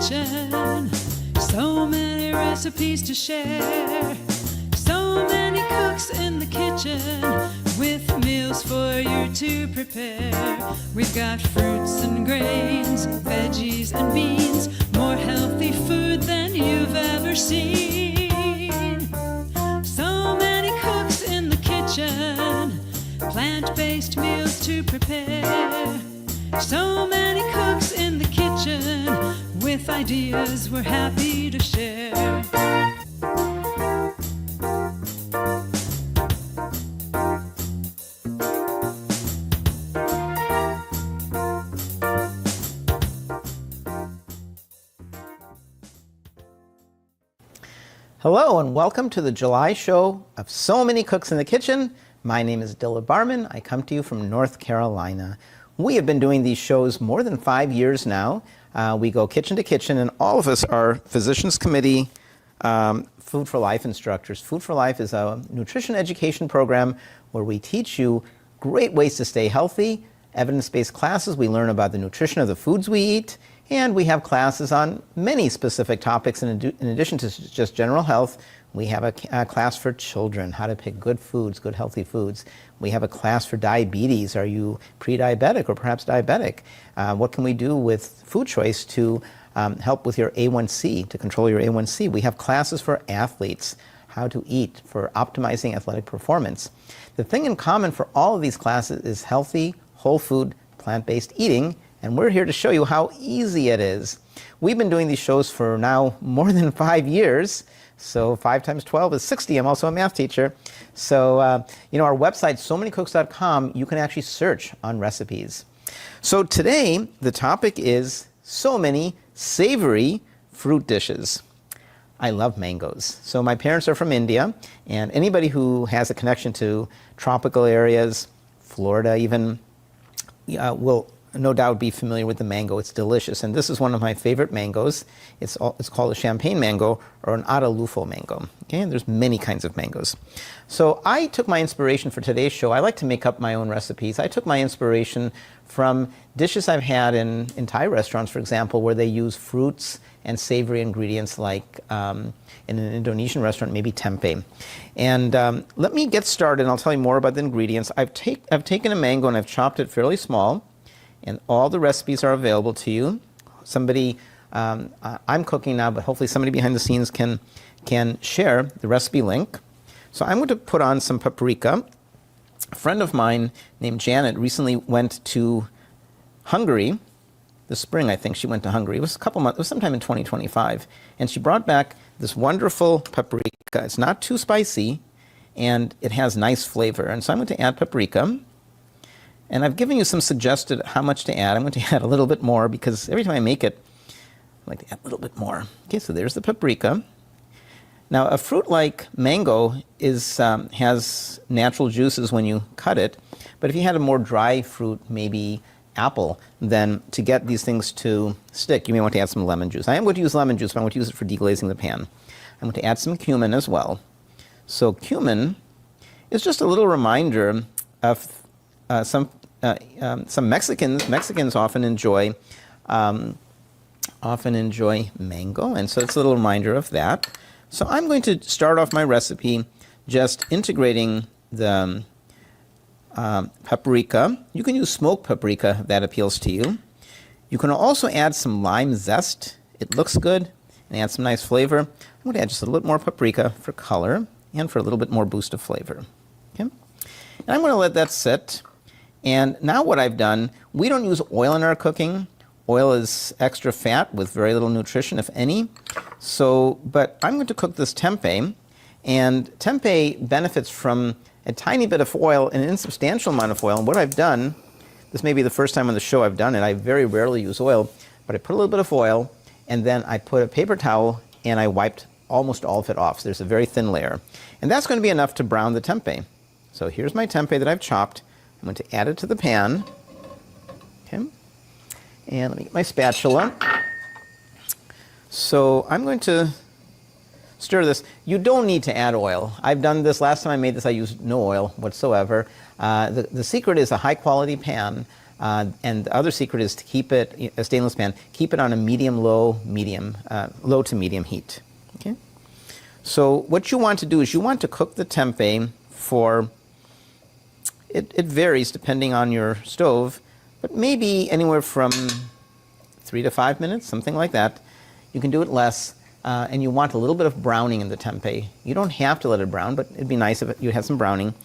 kitchen. So many recipes to share. So many cooks in the kitchen with meals for you to prepare. We've got fruits and grains, veggies and beans, more healthy food than you've ever seen. So many cooks in the kitchen, plant-based meals to prepare. So many cooks in the kitchen with ideas we're happy to share. Hello and welcome to the July show of So Many Cooks in the Kitchen. My name is Dilla Barman. I come to you from North Carolina. We have been doing these shows more than 5 years now. We go kitchen to kitchen, and all of us are Physicians Committee Food for Life instructors. Food for Life is a nutrition education program where we teach you great ways to stay healthy, evidence-based classes. We learn about the nutrition of the foods we eat, and we have classes on many specific topics. In addition to just general health, we have a class for children, how to pick good foods, good healthy foods. We have a class for diabetes. Are you pre-diabetic or perhaps diabetic? What can we do with food choice to help with your A1C, to control your A1C? We have classes for athletes, how to eat for optimizing athletic performance. The thing in common for all of these classes is healthy, whole food, plant-based eating, and we're here to show you how easy it is. We've been doing these shows for now more than 5 years. So 5 times 12 is 60. I'm also a math teacher. So, our website, somanycooks.com, you can actually search on recipes. So today, the topic is so many savory fruit dishes. I love mangoes. So my parents are from India, and anybody who has a connection to tropical areas, Florida even, will no doubt be familiar with the mango. It's delicious, and this is one of my favorite mangoes. It's called a champagne mango or an aralufo mango. Okay, and there's many kinds of mangoes. So I took my inspiration for today's show. I like to make up my own recipes. I took my inspiration from dishes I've had in Thai restaurants, for example, where they use fruits and savory ingredients like in an Indonesian restaurant, maybe tempeh. And let me get started, and I'll tell you more about the ingredients. I've taken a mango and I've chopped it fairly small, and all the recipes are available to you. Somebody, I'm cooking now, but hopefully somebody behind the scenes can share the recipe link. So I'm going to put on some paprika. A friend of mine named Janet recently went to Hungary. This spring, I think she went to Hungary. It was a couple months, it was sometime in 2025. And she brought back this wonderful paprika. It's not too spicy, and it has nice flavor. And so I'm going to add paprika. And I've given you some suggested how much to add. I'm going to add a little bit more because every time I make it, I like to add a little bit more. Okay, so there's the paprika. Now, a fruit like mango has natural juices when you cut it, but if you had a more dry fruit, maybe apple, then to get these things to stick, you may want to add some lemon juice. I am going to use lemon juice, but I'm going to use it for deglazing the pan. I'm going to add some cumin as well. So cumin is just a little reminder of some Mexicans often enjoy mango, and so it's a little reminder of that. So I'm going to start off my recipe just integrating the paprika. You can use smoked paprika if that appeals to you. You can also add some lime zest. It looks good and adds some nice flavor. I'm going to add just a little more paprika for color and for a little bit more boost of flavor. Okay? And I'm going to let that sit. And now what I've done, we don't use oil in our cooking. Oil is extra fat with very little nutrition, if any. So, but I'm going to cook this tempeh, and tempeh benefits from a tiny bit of oil, an insubstantial amount of oil. And what I've done, this may be the first time on the show I've done it, I very rarely use oil, but I put a little bit of oil, and then I put a paper towel, and I wiped almost all of it off. So there's a very thin layer. And that's going to be enough to brown the tempeh. So here's my tempeh that I've chopped. I'm going to add it to the pan. Okay. And let me get my spatula. So I'm going to stir this. You don't need to add oil. I've done this. Last time I made this, I used no oil whatsoever. The secret is a high-quality pan. And the other secret is to keep it, a stainless pan, keep it on a low to medium heat. Okay? So what you want to do is you want to cook the tempeh for, it varies depending on your stove, but maybe anywhere from 3 to 5 minutes, something like that. You can do it less, and you want a little bit of browning in the tempeh. You don't have to let it brown, but it'd be nice if you had some browning.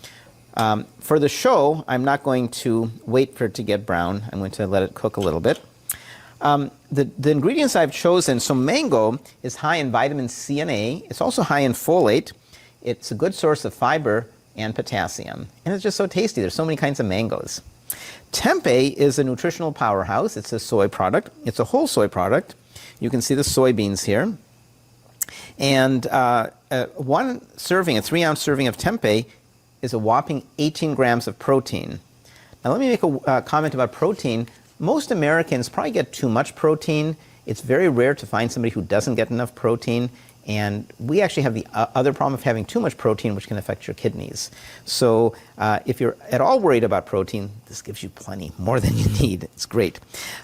For the show, I'm not going to wait for it to get brown. I'm going to let it cook a little bit. The ingredients I've chosen, so mango is high in vitamin C and A. It's also high in folate. It's a good source of fiber and potassium. And it's just so tasty. There's so many kinds of mangoes. Tempeh is a nutritional powerhouse. It's a soy product. It's a whole soy product. You can see the soybeans here. And one serving, a 3-ounce serving of tempeh, is a whopping 18 grams of protein. Now let me make a comment about protein. Most Americans probably get too much protein. It's very rare to find somebody who doesn't get enough protein. And we actually have the other problem of having too much protein, which can affect your kidneys. So if you're at all worried about protein, this gives you plenty, more than you need. It's great.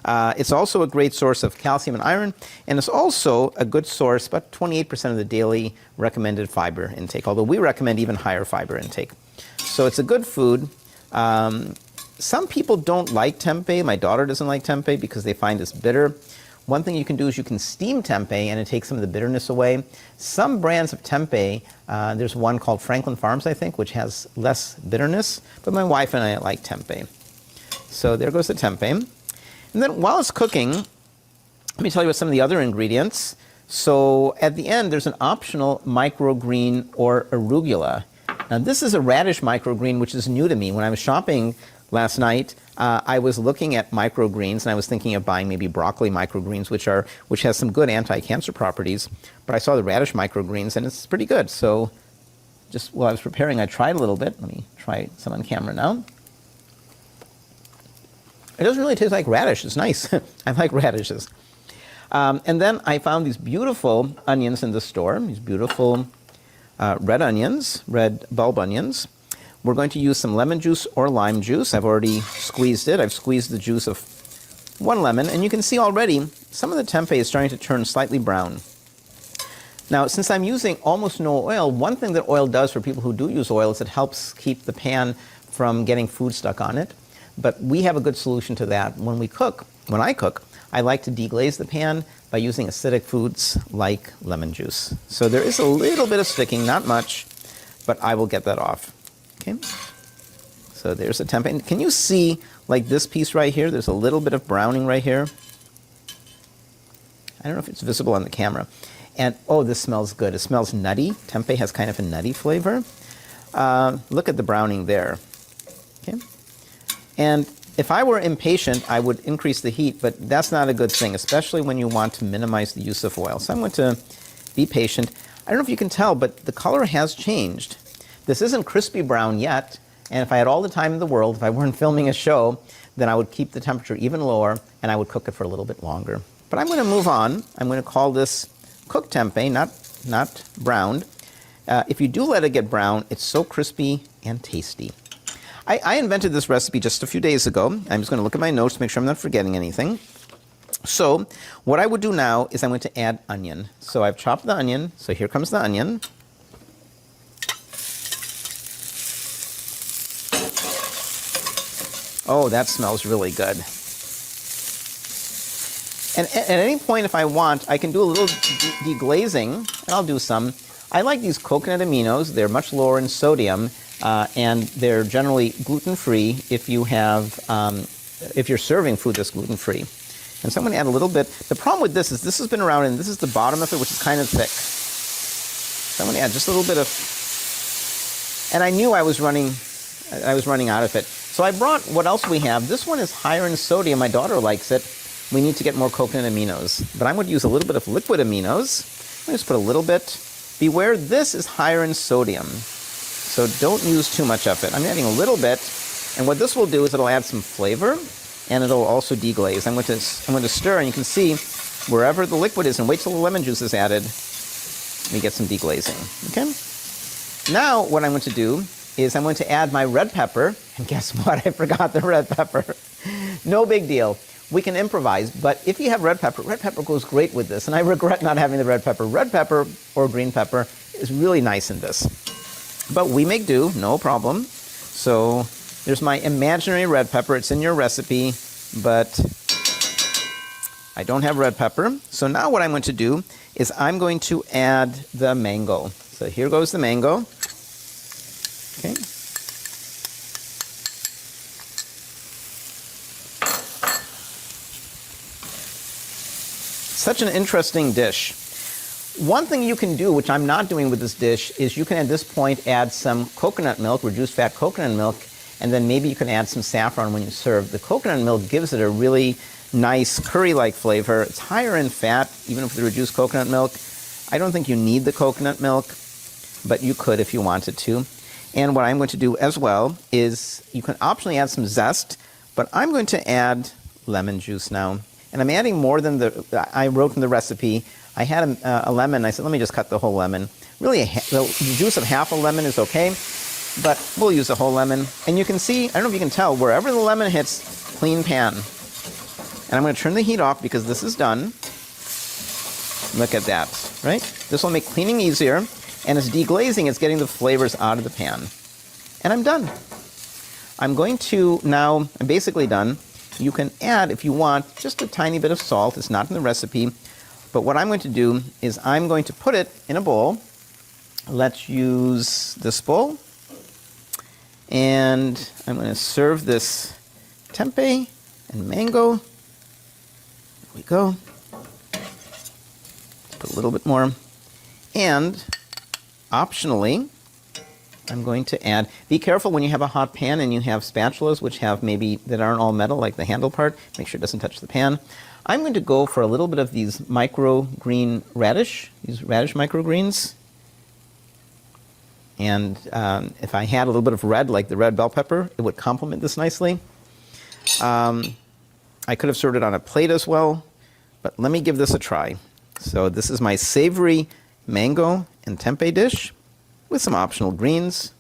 It's also a great source of calcium and iron, and it's also a good source, about 28% of the daily recommended fiber intake, although we recommend even higher fiber intake. So it's a good food. Some people don't like tempeh. My daughter doesn't like tempeh because they find it's bitter. One thing you can do is you can steam tempeh, and it takes some of the bitterness away. Some brands of tempeh, there's one called Franklin Farms, I think, which has less bitterness, but my wife and I like tempeh. So there goes the tempeh. And then while it's cooking, let me tell you about some of the other ingredients. So at the end, there's an optional microgreen or arugula. Now this is a radish microgreen, which is new to me. When I was shopping last night, I was looking at microgreens, and I was thinking of buying maybe broccoli microgreens, which has some good anti-cancer properties. But I saw the radish microgreens, and it's pretty good. So just while I was preparing, I tried a little bit. Let me try some on camera now. It doesn't really taste like radish. It's nice. I like radishes. And then I found these beautiful onions in the store, these beautiful red onions, red bulb onions. We're going to use some lemon juice or lime juice. I've already squeezed it. I've squeezed the juice of 1 lemon, and you can see already some of the tempeh is starting to turn slightly brown. Now, since I'm using almost no oil, one thing that oil does for people who do use oil is it helps keep the pan from getting food stuck on it. But we have a good solution to that. When I cook, I like to deglaze the pan by using acidic foods like lemon juice. So there is a little bit of sticking, not much, but I will get that off. Okay, so there's the tempeh. And can you see, like this piece right here, there's a little bit of browning right here. I don't know if it's visible on the camera. And oh, this smells good. It smells nutty. Tempeh has kind of a nutty flavor. Look at the browning there. Okay, and if I were impatient, I would increase the heat, but that's not a good thing, especially when you want to minimize the use of oil. So I'm going to be patient. I don't know if you can tell, but the color has changed. This isn't crispy brown yet, and if I had all the time in the world, if I weren't filming a show, then I would keep the temperature even lower, and I would cook it for a little bit longer. But I'm going to move on. I'm going to call this cooked tempeh, not browned. If you do let it get brown, it's so crispy and tasty. I invented this recipe just a few days ago. I'm just going to look at my notes to make sure I'm not forgetting anything. So what I would do now is I'm going to add onion. So I've chopped the onion. So here comes the onion. Oh, that smells really good. And at any point, if I want, I can do a little deglazing, and I'll do some. I like these coconut aminos. They're much lower in sodium, and they're generally gluten-free if you have, if you're serving food that's gluten-free. And so I'm going to add a little bit. The problem with this is this has been around, and this is the bottom of it, which is kind of thick. So I'm going to add just a little bit of, and I knew I was running out of it. So I brought what else we have. This one is higher in sodium. My daughter likes it. We need to get more coconut aminos. But I'm going to use a little bit of liquid aminos. I'm going to just put a little bit. Beware, this is higher in sodium. So don't use too much of it. I'm adding a little bit. And what this will do is it'll add some flavor, and it'll also deglaze. I'm going to stir, and you can see wherever the liquid is, and wait till the lemon juice is added, we get some deglazing. Okay? Now what I'm going to do is I'm going to add my red pepper, and guess what? I forgot the red pepper. No big deal. We can improvise, but if you have red pepper goes great with this, and I regret not having the red pepper. Red pepper or green pepper is really nice in this. But we make do, no problem. So there's my imaginary red pepper. It's in your recipe, but I don't have red pepper. So now what I'm going to do is I'm going to add the mango. So here goes the mango. Okay. Such an interesting dish. One thing you can do, which I'm not doing with this dish, is you can at this point add some coconut milk, reduced fat coconut milk, and then maybe you can add some saffron when you serve. The coconut milk gives it a really nice curry-like flavor. It's higher in fat, even with the reduced coconut milk. I don't think you need the coconut milk, but you could if you wanted to. And what I'm going to do as well is you can optionally add some zest, but I'm going to add lemon juice now. And I'm adding more than I wrote in the recipe. I had a lemon. I said, let me just cut the whole lemon. Really, the juice of half a lemon is okay, but we'll use the whole lemon. And you can see, I don't know if you can tell, wherever the lemon hits, clean pan. And I'm going to turn the heat off because this is done. Look at that, right? This will make cleaning easier. And it's deglazing, it's getting the flavors out of the pan. And I'm done. I'm going to now, I'm basically done. You can add, if you want, just a tiny bit of salt. It's not in the recipe. But what I'm going to do is I'm going to put it in a bowl. Let's use this bowl. And I'm going to serve this tempeh and mango. There we go. Let's put a little bit more. And optionally, I'm going to add, be careful when you have a hot pan and you have spatulas which have maybe, that aren't all metal like the handle part, make sure it doesn't touch the pan. I'm going to go for a little bit of these microgreen radish, these radish microgreens. And if I had a little bit of red, like the red bell pepper, it would complement this nicely. I could have served it on a plate as well, but let me give this a try. So this is my savory mango and tempeh dish with some optional greens.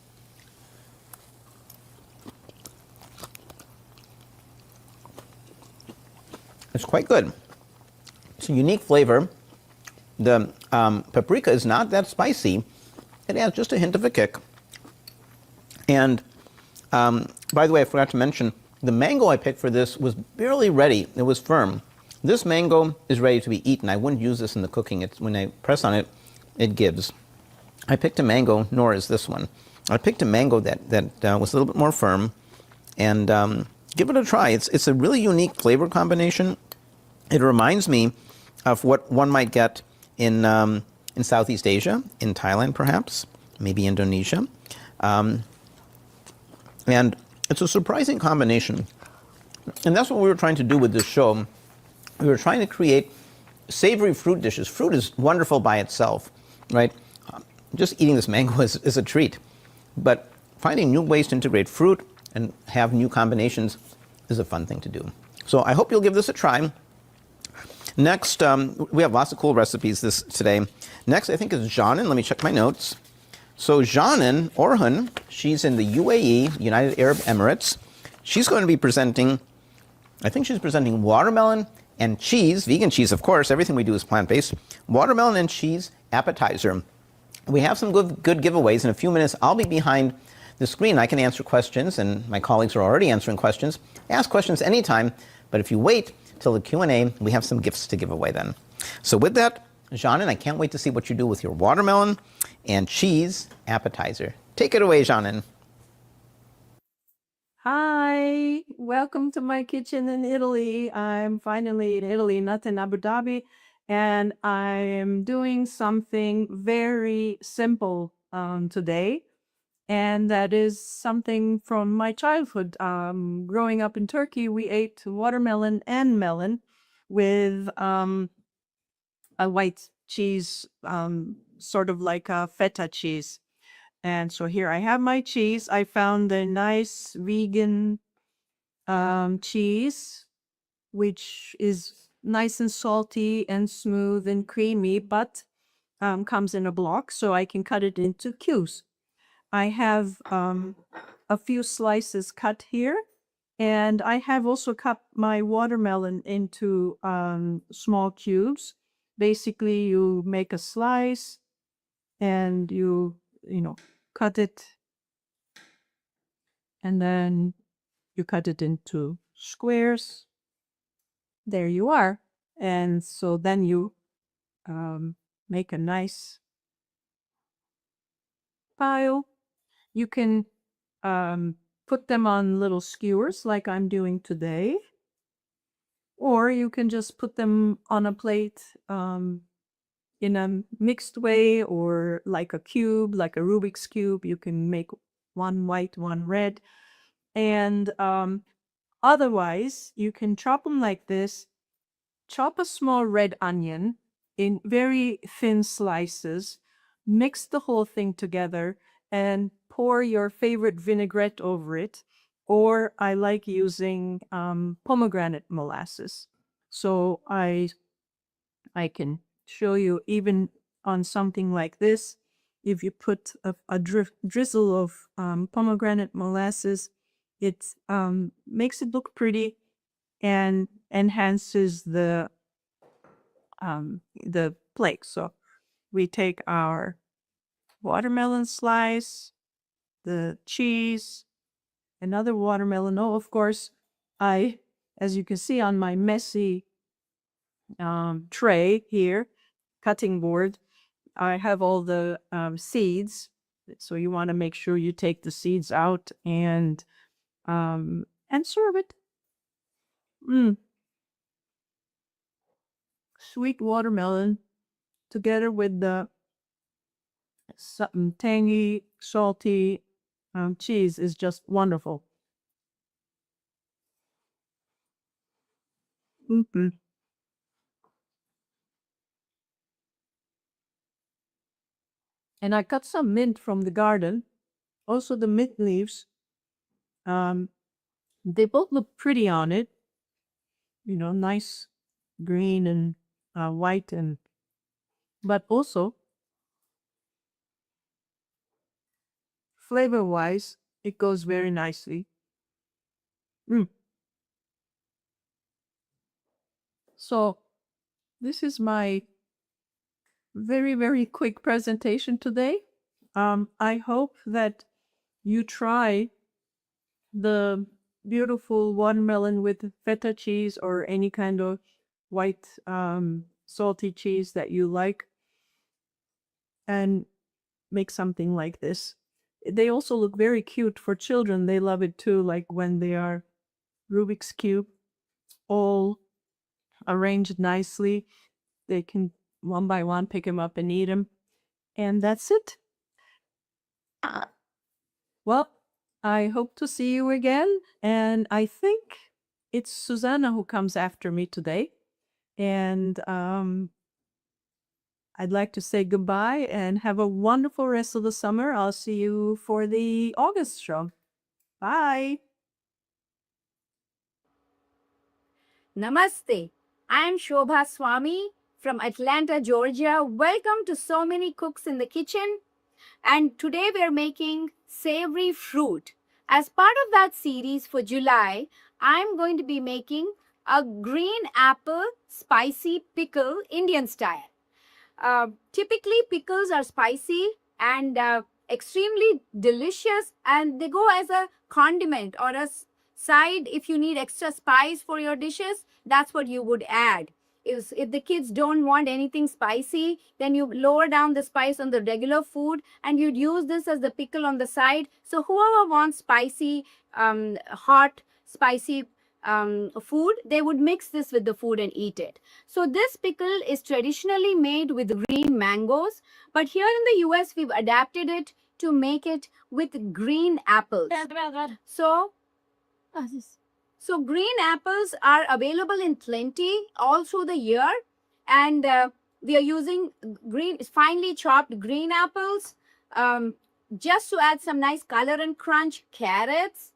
It's quite good. It's a unique flavor. The paprika is not that spicy. It adds just a hint of a kick. And by the way, I forgot to mention, the mango I picked for this was barely ready. It was firm. This mango is ready to be eaten. I wouldn't use this in the cooking. It's, when I press on it, it gives. I picked a mango, nor is this one. I picked a mango that was a little bit more firm, and give it a try. It's a really unique flavor combination. It reminds me of what one might get in Southeast Asia, in Thailand perhaps, maybe Indonesia. And it's a surprising combination. And that's what we were trying to do with this show. We were trying to create savory fruit dishes. Fruit is wonderful by itself, right? Just eating this mango is a treat. But finding new ways to integrate fruit and have new combinations is a fun thing to do. So I hope you'll give this a try. Next, we have lots of cool recipes today. Next, I think, is Janan. Let me check my notes. So Janan Orhan, she's in the UAE, United Arab Emirates. She's going to be presenting, I think she's presenting watermelon and cheese, vegan cheese, of course. Everything we do is plant-based. Watermelon and cheese appetizer. We have some good giveaways. In a few minutes, I'll be behind the screen. I can answer questions, and my colleagues are already answering questions. Ask questions anytime, but if you wait till the Q&A, we have some gifts to give away then. So with that, Janan, I can't wait to see what you do with your watermelon and cheese appetizer. Take it away, Janan. Hi, welcome to my kitchen in Italy. I'm finally in Italy, not in Abu Dhabi, and I'm doing something very simple today, and that is something from my childhood. Growing up in Turkey, we ate watermelon and melon with a white cheese, sort of like a feta cheese. And so here I have my cheese. I found a nice vegan cheese, which is nice and salty and smooth and creamy, but comes in a block, so I can cut it into cubes. I have a few slices cut here, And I have also cut my watermelon into small cubes. Basically, you make a slice and you know, cut it, and then you cut it into squares. There you are. And so then you make a nice pile. You can put them on little skewers like I'm doing today, or you can just put them on a plate in a mixed way, or like a cube, like a Rubik's Cube. You can make one white, one red. And otherwise, you can chop them like this. Chop a small red onion in very thin slices, mix the whole thing together, and pour your favorite vinaigrette over it. Or I like using pomegranate molasses. So I can show you even on something like this. If you put a drizzle of pomegranate molasses, it makes it look pretty and enhances the plate. So we take our watermelon slice, the cheese, another watermelon. Oh, of course, as you can see on my messy tray here, cutting board, I have all the seeds. So you want to make sure you take the seeds out and serve it. Sweet watermelon together with the tangy, salty cheese is just wonderful. Mm-hmm. And I cut some mint from the garden. Also, the mint leaves. They both look pretty on it. You know, nice green and white, and but also flavor-wise, it goes very nicely. So this is my very, very quick presentation today. I hope that you try the beautiful watermelon with feta cheese or any kind of white salty cheese that you like, and make something like this. They also look very cute for children. They love it too, like when they are Rubik's Cube, all arranged nicely. They can one by one pick them up and eat them. And that's it. Well, I hope to see you again. And I think it's Susanna who comes after me today. And I'd like to say goodbye and have a wonderful rest of the summer. I'll see you for the August show. Bye. Namaste. I am Shobha Swami from Atlanta, Georgia. Welcome to So Many Cooks in the Kitchen. And today we are making savory fruit. As part of that series for July, I'm going to be making a green apple spicy pickle Indian style. Typically, pickles are spicy and extremely delicious, and they go as a condiment or a side. If you need extra spice for your dishes, that's what you would add. If the kids don't want anything spicy, then you lower down the spice on the regular food and you'd use this as the pickle on the side. So whoever wants spicy, hot, spicy food, they would mix this with the food and eat it. So this pickle is traditionally made with green mangoes, but here in the US, we've adapted it to make it with green apples. So green apples are available in plenty all through the year, and we are using finely chopped green apples, just to add some nice color and crunch, carrots,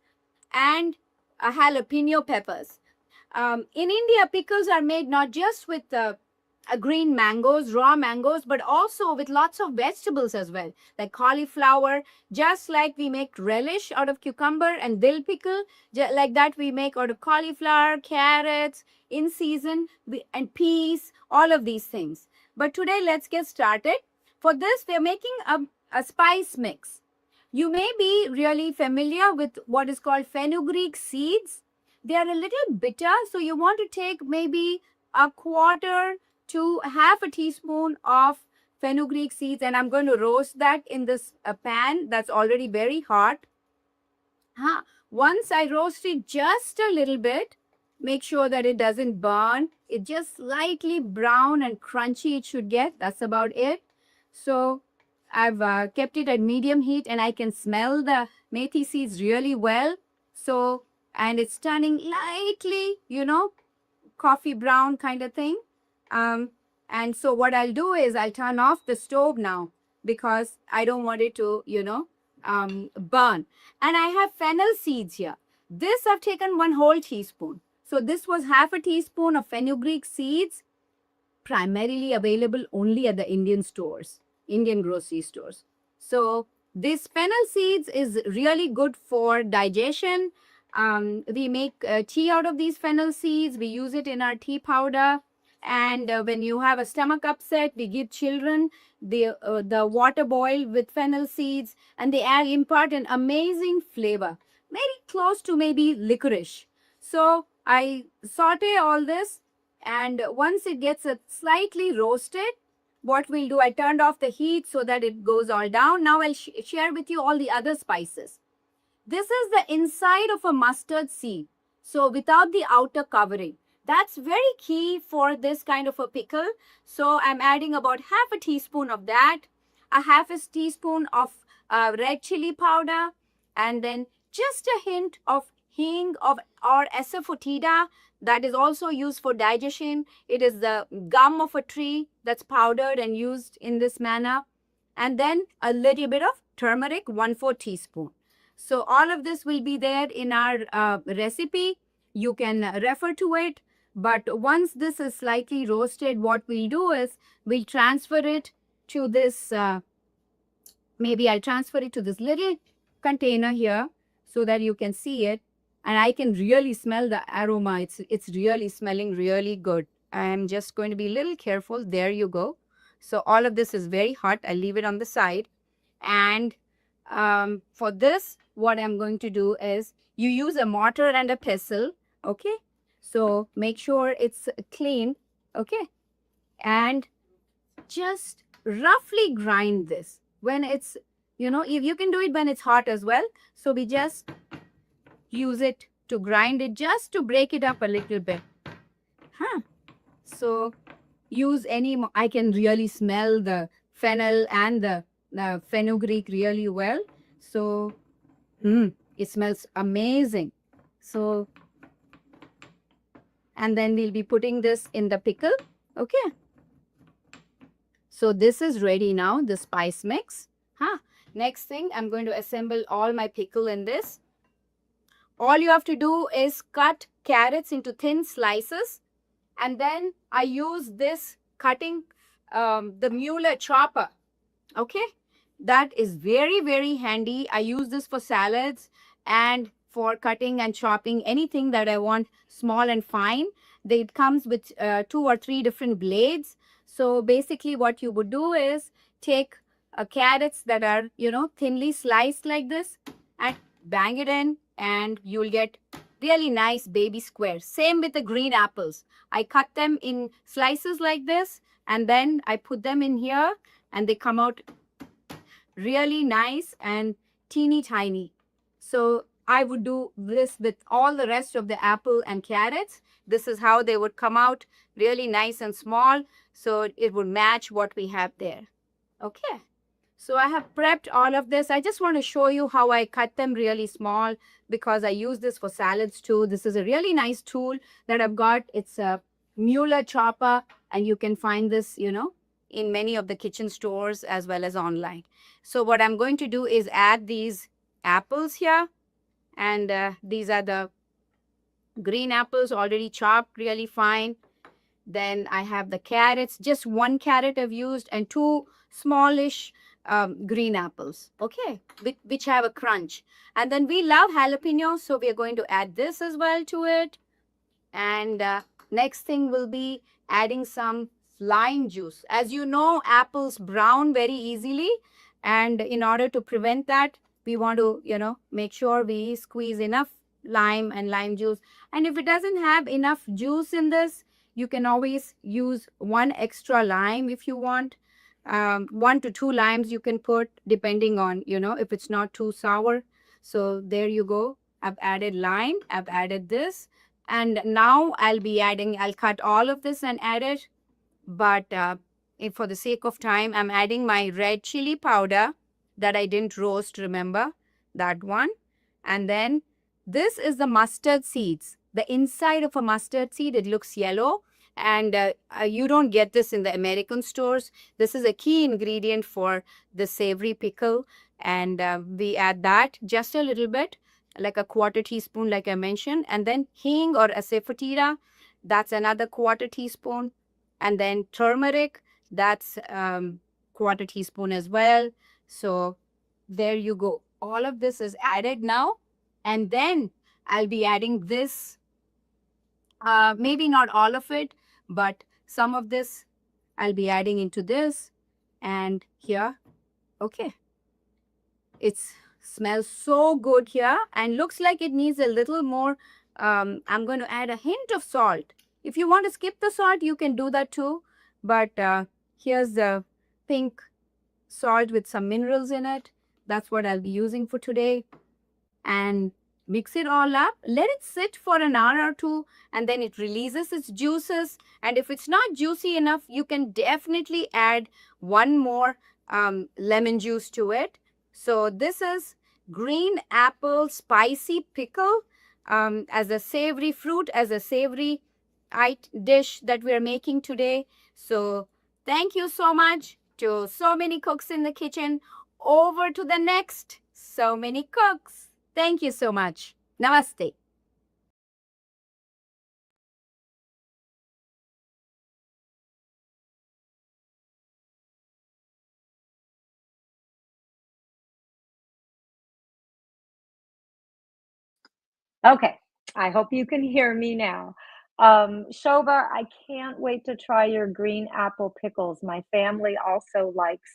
and jalapeno peppers. In India, pickles are made not just with green mangoes, raw mangoes, but also with lots of vegetables as well, like cauliflower. Just like we make relish out of cucumber and dill pickle, like that we make out of cauliflower, carrots, in season, and peas, all of these things. But today, let's get started. For this, we're making a spice mix. You may be really familiar with what is called fenugreek seeds. They are a little bitter, so you want to take maybe a quarter to half a teaspoon of fenugreek seeds, and I'm going to roast that in this pan that's already very hot. Once I roast it just a little bit, make sure that it doesn't burn. It just slightly brown and crunchy it should get. That's about it. So I've kept it at medium heat, and I can smell the methi seeds really well. So, and it's turning lightly, coffee brown kind of thing. And so what I'll do is I'll turn off the stove now because I don't want it to, burn. And I have fennel seeds here. This I've taken 1 whole teaspoon. So this was half a teaspoon of fenugreek seeds, primarily available only at the Indian stores, Indian grocery stores. So this fennel seeds is really good for digestion. We make tea out of these fennel seeds. We use it in our tea powder. And when you have a stomach upset, we give children the water boiled with fennel seeds, and they impart an amazing flavor, very close to maybe licorice. So I saute all this, and once it gets slightly roasted, what we'll do, I turned off the heat so that it goes all down. Now I'll share with you all the other spices. This is the inside of a mustard seed, so without the outer covering. That's very key for this kind of a pickle. So I'm adding about half a teaspoon of that, a half a teaspoon of red chili powder, and then just a hint of hing or asafoetida that is also used for digestion. It is the gum of a tree that's powdered and used in this manner. And then a little bit of turmeric, 1/4 teaspoon. So all of this will be there in our recipe. You can refer to it. But once this is slightly roasted, what we'll do is we'll transfer it to this, maybe I'll transfer it to this little container here so that you can see it. And I can really smell the aroma. It's really smelling really good. I'm just going to be a little careful. There you go. So all of this is very hot. I'll leave it on the side. And for this, what I'm going to do is you use a mortar and a pestle, okay? So make sure it's clean, okay? And just roughly grind this. When it's, if you can do it when it's hot as well. So we just use it to grind it, just to break it up a little bit. So use I can really smell the fennel and the fenugreek really well. So it smells amazing. So, and then we'll be putting this in the pickle, okay? So this is ready now, the spice mix. Next thing, I'm going to assemble all my pickle in this. All you have to do is cut carrots into thin slices, and then I use this cutting, the Mueller chopper, okay? That is very, very handy. I use this for salads and for cutting and chopping anything that I want small and fine. It comes with 2 or 3 different blades. So basically what you would do is take carrots that are, thinly sliced like this and bang it in, and you'll get really nice baby squares. Same with the green apples. I cut them in slices like this, and then I put them in here, and they come out really nice and teeny tiny. So I would do this with all the rest of the apple and carrots. This is how they would come out, really nice and small. So it would match what we have there. Okay. So I have prepped all of this. I just want to show you how I cut them really small because I use this for salads too. This is a really nice tool that I've got. It's a Mueller chopper, and you can find this, in many of the kitchen stores as well as online. So what I'm going to do is add these apples here. And these are the green apples already chopped really fine. Then I have the carrots, just one carrot I've used, and two smallish green apples, okay, which have a crunch. And then we love jalapenos, so we are going to add this as well to it. And next thing will be adding some lime juice. As you know, apples brown very easily. And in order to prevent that, we want to, make sure we squeeze enough lime and lime juice. And if it doesn't have enough juice in this, you can always use one extra lime if you want. 1 to 2 limes you can put depending on, if it's not too sour. So there you go. I've added lime. I've added this. And now I'll cut all of this and add it. But if for the sake of time, I'm adding my red chili powder that I didn't roast, remember? That one. And then this is the mustard seeds. The inside of a mustard seed, it looks yellow. And you don't get this in the American stores. This is a key ingredient for the savory pickle. And we add that just a little bit, like a 1/4 teaspoon, like I mentioned. And then hing or asafoetida, that's another 1/4 teaspoon. And then turmeric, that's 1/4 teaspoon as well. So there you go. All of this is added now. And then I'll be adding this, maybe not all of it, but some of this I'll be adding into this and here. Okay. It smells so good here and looks like it needs a little more. I'm going to add a hint of salt. If you want to skip the salt, you can do that too. But here's the pink salt with some minerals in it. That's what I'll be using for today. And mix it all up. Let it sit for an hour or two and then it releases its juices. And if it's not juicy enough, you can definitely add one more lemon juice to it. So this is green apple spicy pickle as a savory fruit, as a savory dish that we're making today. So thank you so much to So Many Cooks in the Kitchen. Over to the next So Many Cooks. Thank you so much. Namaste. Okay, I hope you can hear me now. Shobha, I can't wait to try your green apple pickles. My family also likes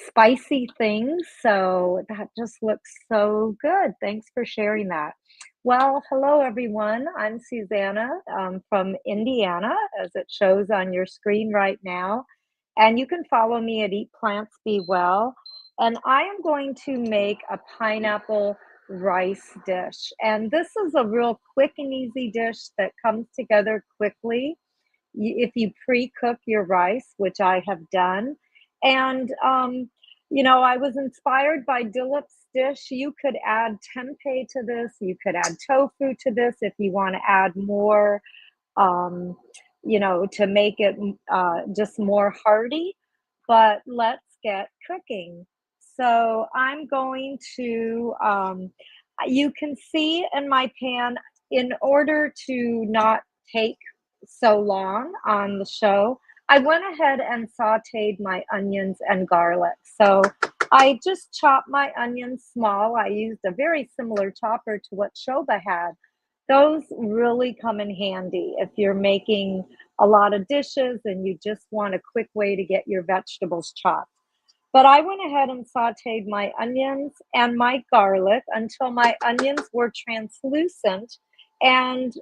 spicy things, so that just looks so good. Thanks for sharing that. Well, hello everyone. I'm Susanna from Indiana, as it shows on your screen right now. And you can follow me at Eat Plants Be Well. And I am going to make a pineapple rice dish. And this is a real quick and easy dish that comes together quickly if you pre-cook your rice, which I have done. And I was inspired by Dilip's dish. You could add tempeh to this. You could add tofu to this if you want to add more, to make it just more hearty. But let's get cooking. So I'm going to, you can see in my pan, in order to not take so long on the show, I went ahead and sauteed my onions and garlic. So I just chopped my onions small. I used a very similar chopper to what Shobha had. Those really come in handy if you're making a lot of dishes and you just want a quick way to get your vegetables chopped. But I went ahead and sauteed my onions and my garlic until my onions were translucent. And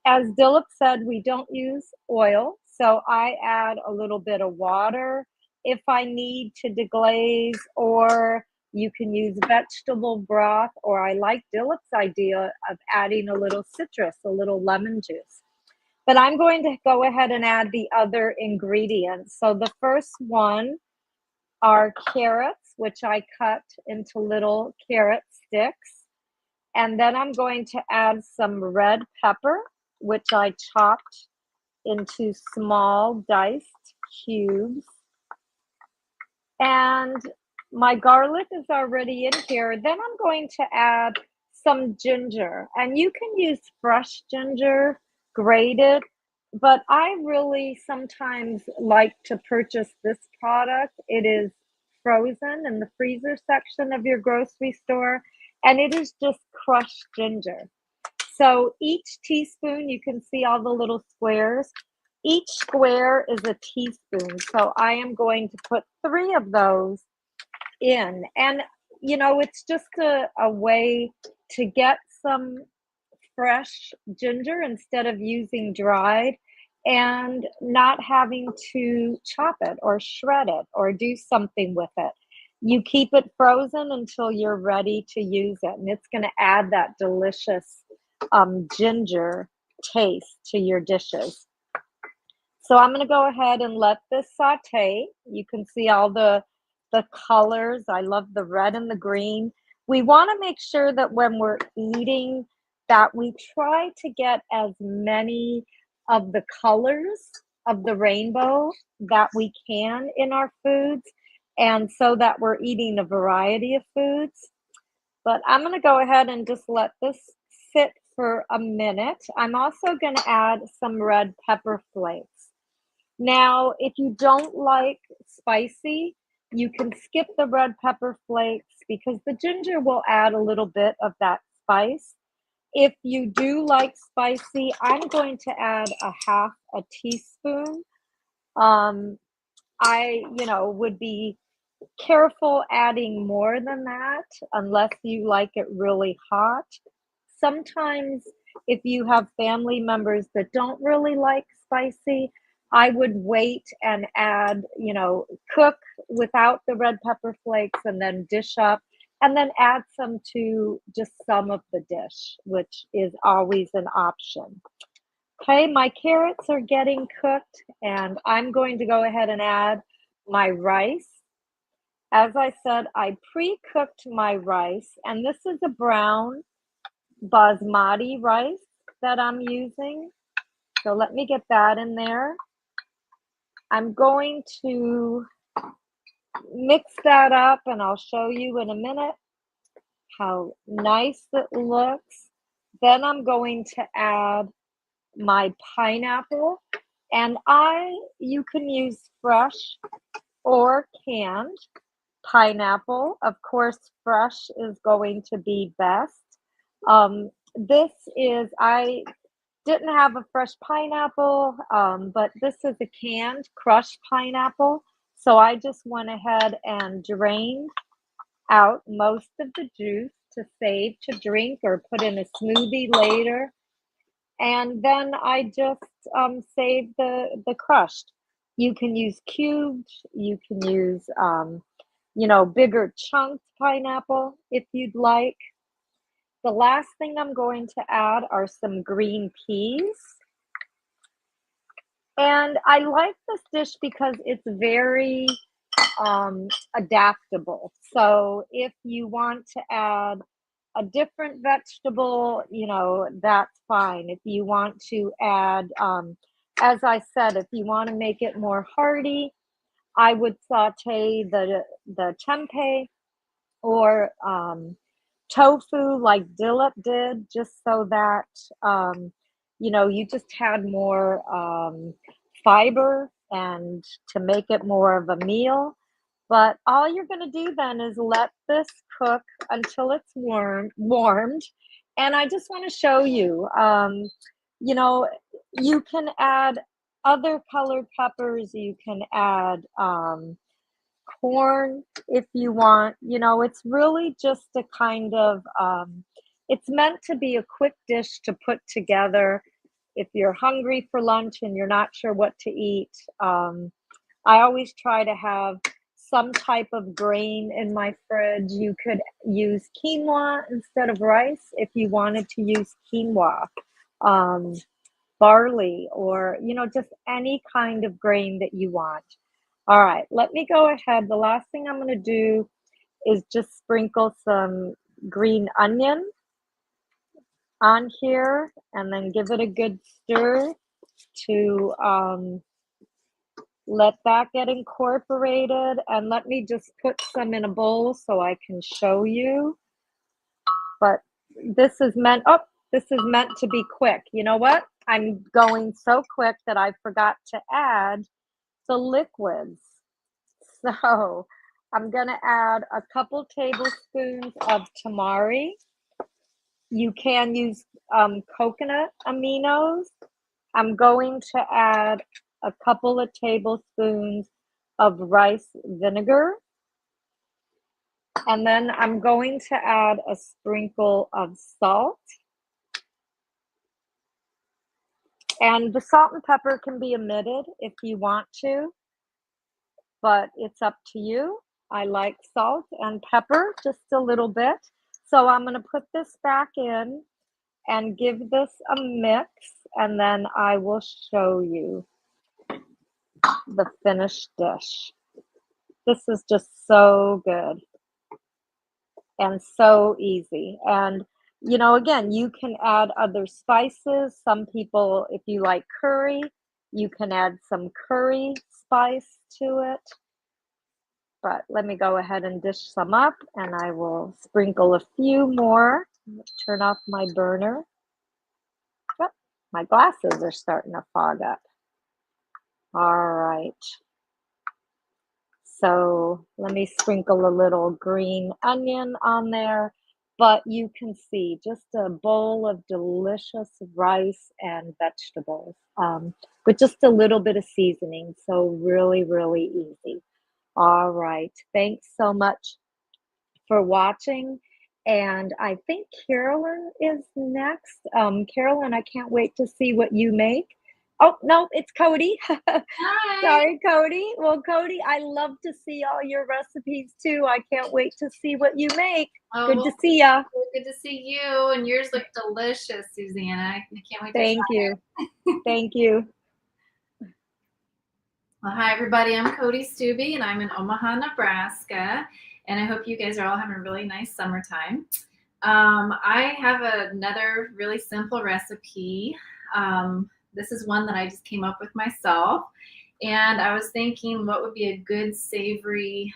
as Dilip said, we don't use oil, so I add a little bit of water if I need to deglaze, or you can use vegetable broth, or I like Dilip's idea of adding a little citrus, a little lemon juice. But I'm going to go ahead and add the other ingredients. So the first one are carrots, which I cut into little carrot sticks. And then I'm going to add some red pepper, which I chopped into small diced cubes. And my garlic is already in here. Then I'm going to add some ginger. And you can use fresh ginger, grated, but I really sometimes like to purchase this product. It is frozen in the freezer section of your grocery store, and it is just crushed ginger. So each teaspoon, you can see all the little squares. Each square is a teaspoon. So I am going to put 3 of those in. And, it's just a way to get some fresh ginger instead of using dried and not having to chop it or shred it or do something with it. You keep it frozen until you're ready to use it, and it's going to add that delicious ginger taste to your dishes. So I'm going to go ahead and let this saute. You can see all the colors. I love the red and the green. We want to make sure that when we're eating that we try to get as many of the colors of the rainbow that we can in our foods, and so that we're eating a variety of foods. But I'm going to go ahead and just let this sit for a minute. I'm also going to add some red pepper flakes. Now, if you don't like spicy, you can skip the red pepper flakes because the ginger will add a little bit of that spice. If you do like spicy, I'm going to add a half a teaspoon. I, would be careful adding more than that unless you like it really hot. Sometimes if you have family members that don't really like spicy, I would wait and add, cook without the red pepper flakes and then dish up and then add some to just some of the dish, which is always an option. Okay, my carrots are getting cooked and I'm going to go ahead and add my rice. As I said, I pre-cooked my rice, and this is a brown basmati rice that I'm using. So let me get that in there. I'm going to mix that up, and I'll show you in a minute how nice it looks. Then I'm going to add my pineapple, and you can use fresh or canned pineapple. Of course, fresh is going to be best. I didn't have a fresh pineapple, but this is a canned crushed pineapple. So I just went ahead and drained out most of the juice to save to drink or put in a smoothie later. And then I just saved the crushed. You can use cubed, you can use bigger chunked pineapple if you'd like. The last thing I'm going to add are some green peas. And I like this dish because it's very adaptable. So if you want to add a different vegetable, that's fine. If you want to add, as I said, if you want to make it more hearty, I would saute the tempeh or tofu like Dilip did, just so that you just had more fiber and to make it more of a meal. But all you're going to do then is let this cook until it's warmed. And I just want to show you, you can add other colored peppers. You can add corn if you want. It's really just a kind of, it's meant to be a quick dish to put together if you're hungry for lunch and you're not sure what to eat. I always try to have some type of grain in my fridge. You could use quinoa instead of rice if you wanted to use quinoa, barley, or, just any kind of grain that you want. All right, let me go ahead. The last thing I'm going to do is just sprinkle some green onion on here and then give it a good stir to let that get incorporated. And let me just put some in a bowl so I can show you. But this is meant to be quick. You know what? I'm going so quick that I forgot to add the liquids. So I'm going to add a couple tablespoons of tamari. You can use coconut aminos. I'm going to add a couple of tablespoons of rice vinegar. And then I'm going to add a sprinkle of salt. And the salt and pepper can be omitted if you want to, but it's up to you. I like salt and pepper just a little bit. So I'm going to put this back in and give this a mix, and then I will show you the finished dish. This is just so good and so easy. And you know, again, you can add other spices. Some people, if you like curry, you can add some curry spice to it. But let me go ahead and dish some up, and I will sprinkle a few more. Turn off my burner. Oh, my glasses are starting to fog up. All right. So let me sprinkle a little green onion on there. But you can see just a bowl of delicious rice and vegetables with just a little bit of seasoning. So really, really easy. All right. Thanks so much for watching. And I think Carolyn is next. Carolyn, I can't wait to see what you make. Oh, no, it's Cody. Hi. Sorry, Cody. Well, Cody, I love to see all your recipes too. I can't wait to see what you make. Oh, Good well, to see ya. good to see you. And yours look delicious, Susanna. I can't wait to Thank try you. it. Thank you. Well, hi, everybody. I'm Cody Stubbe, and I'm in Omaha, Nebraska. And I hope you guys are all having a really nice summertime. I have another really simple recipe. This is one that I just came up with myself. And I was thinking what would be a good savory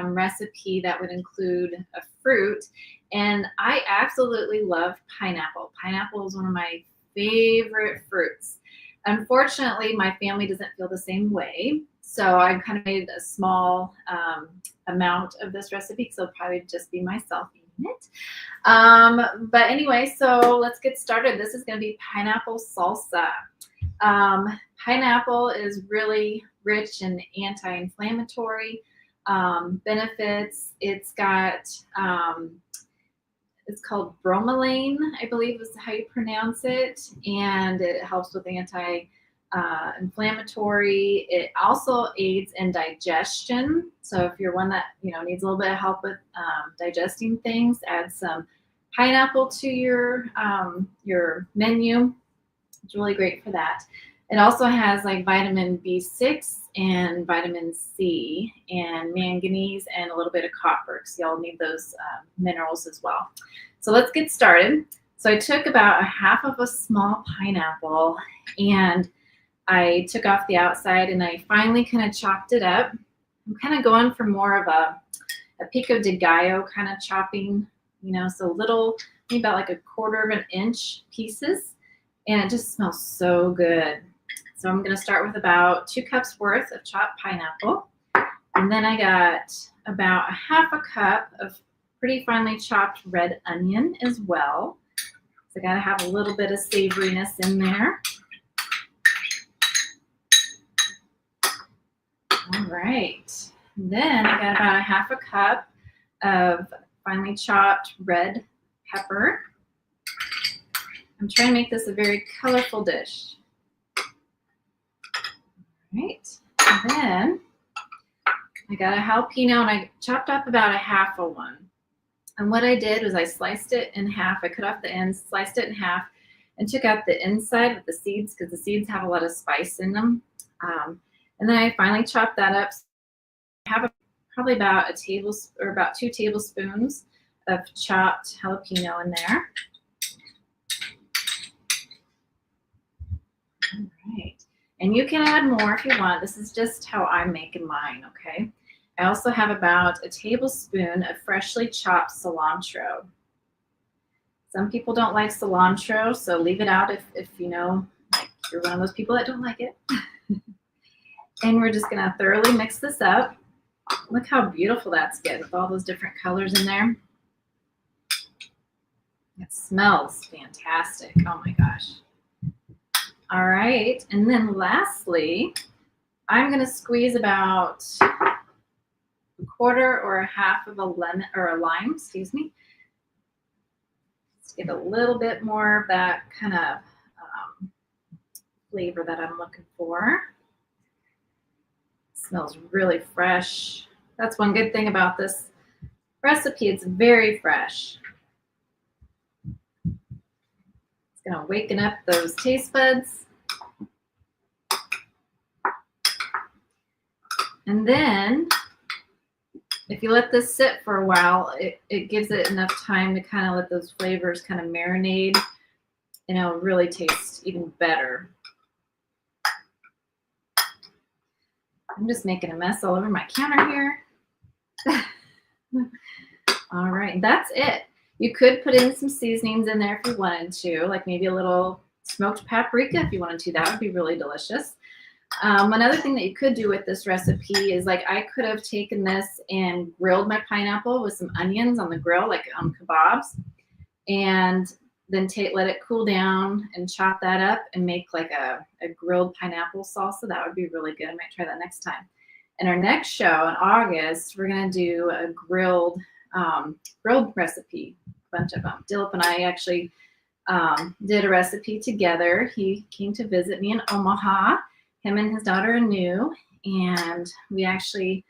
recipe that would include a fruit. And I absolutely love pineapple. Pineapple is one of my favorite fruits. Unfortunately, my family doesn't feel the same way. So I kind of made a small amount of this recipe because it'll probably just be myself eating it. But anyway, so let's get started. This is going to be pineapple salsa. Pineapple is really rich in anti-inflammatory benefits. It's got, it's called bromelain, I believe is how you pronounce it. And it helps with anti-inflammatory. It also aids in digestion. So if you're one that, needs a little bit of help with digesting things, add some pineapple to your menu. It's really great for that. It also has like vitamin B6 and vitamin C and manganese and a little bit of copper. So y'all need those minerals as well. So let's get started. So I took about a half of a small pineapple and I took off the outside and I finely kind of chopped it up. I'm kind of going for more of a pico de gallo kind of chopping, so little, maybe about like a 1/4 of an inch pieces. And it just smells so good. So I'm going to start with about 2 cups worth of chopped pineapple. And then I got about a 1/2 cup of pretty finely chopped red onion as well. So I got to have a little bit of savoriness in there. All right. Then I got about a 1/2 cup of finely chopped red pepper. I'm trying to make this a very colorful dish. All right. And then I got a jalapeno and I chopped up about a 1/2 one. And what I did was I sliced it in half. I cut off the ends, sliced it in half, and took out the inside with the seeds because the seeds have a lot of spice in them. And then I finally chopped that up. I have probably about a tablespoon or about 2 tablespoons of chopped jalapeno in there. All right. And you can add more if you want. This is just how I'm making mine, okay? I also have about a tablespoon of freshly chopped cilantro. Some people don't like cilantro, so leave it out if you know, you're one of those people that don't like it. And we're just gonna thoroughly mix this up. Look how beautiful that's getting with all those different colors in there. It smells fantastic. Oh my gosh. All right, and then lastly, I'm gonna squeeze about a quarter or a half of a lemon or a lime, excuse me. Let's get a little bit more of that kind of flavor that I'm looking for. It smells really fresh. That's one good thing about this recipe. It's very fresh. It's gonna waken up those taste buds. And then if you let this sit for a while, it gives it enough time to kind of let those flavors kind of marinate, and it'll really taste even better. I'm just making a mess all over my counter here. All right, that's it. You could put in some seasonings in there if you wanted to, like maybe a little smoked paprika if you wanted to. That would be really delicious. Another thing that you could do with this recipe is, like, I could have taken this and grilled my pineapple with some onions on the grill, like kebabs, and then let it cool down and chop that up and make like a grilled pineapple salsa. That would be really good. I might try that next time. In our next show in August, we're gonna do a grilled recipe, a bunch of them. Dilip and I actually did a recipe together. He came to visit me in Omaha, him and his daughter Anu, and we actually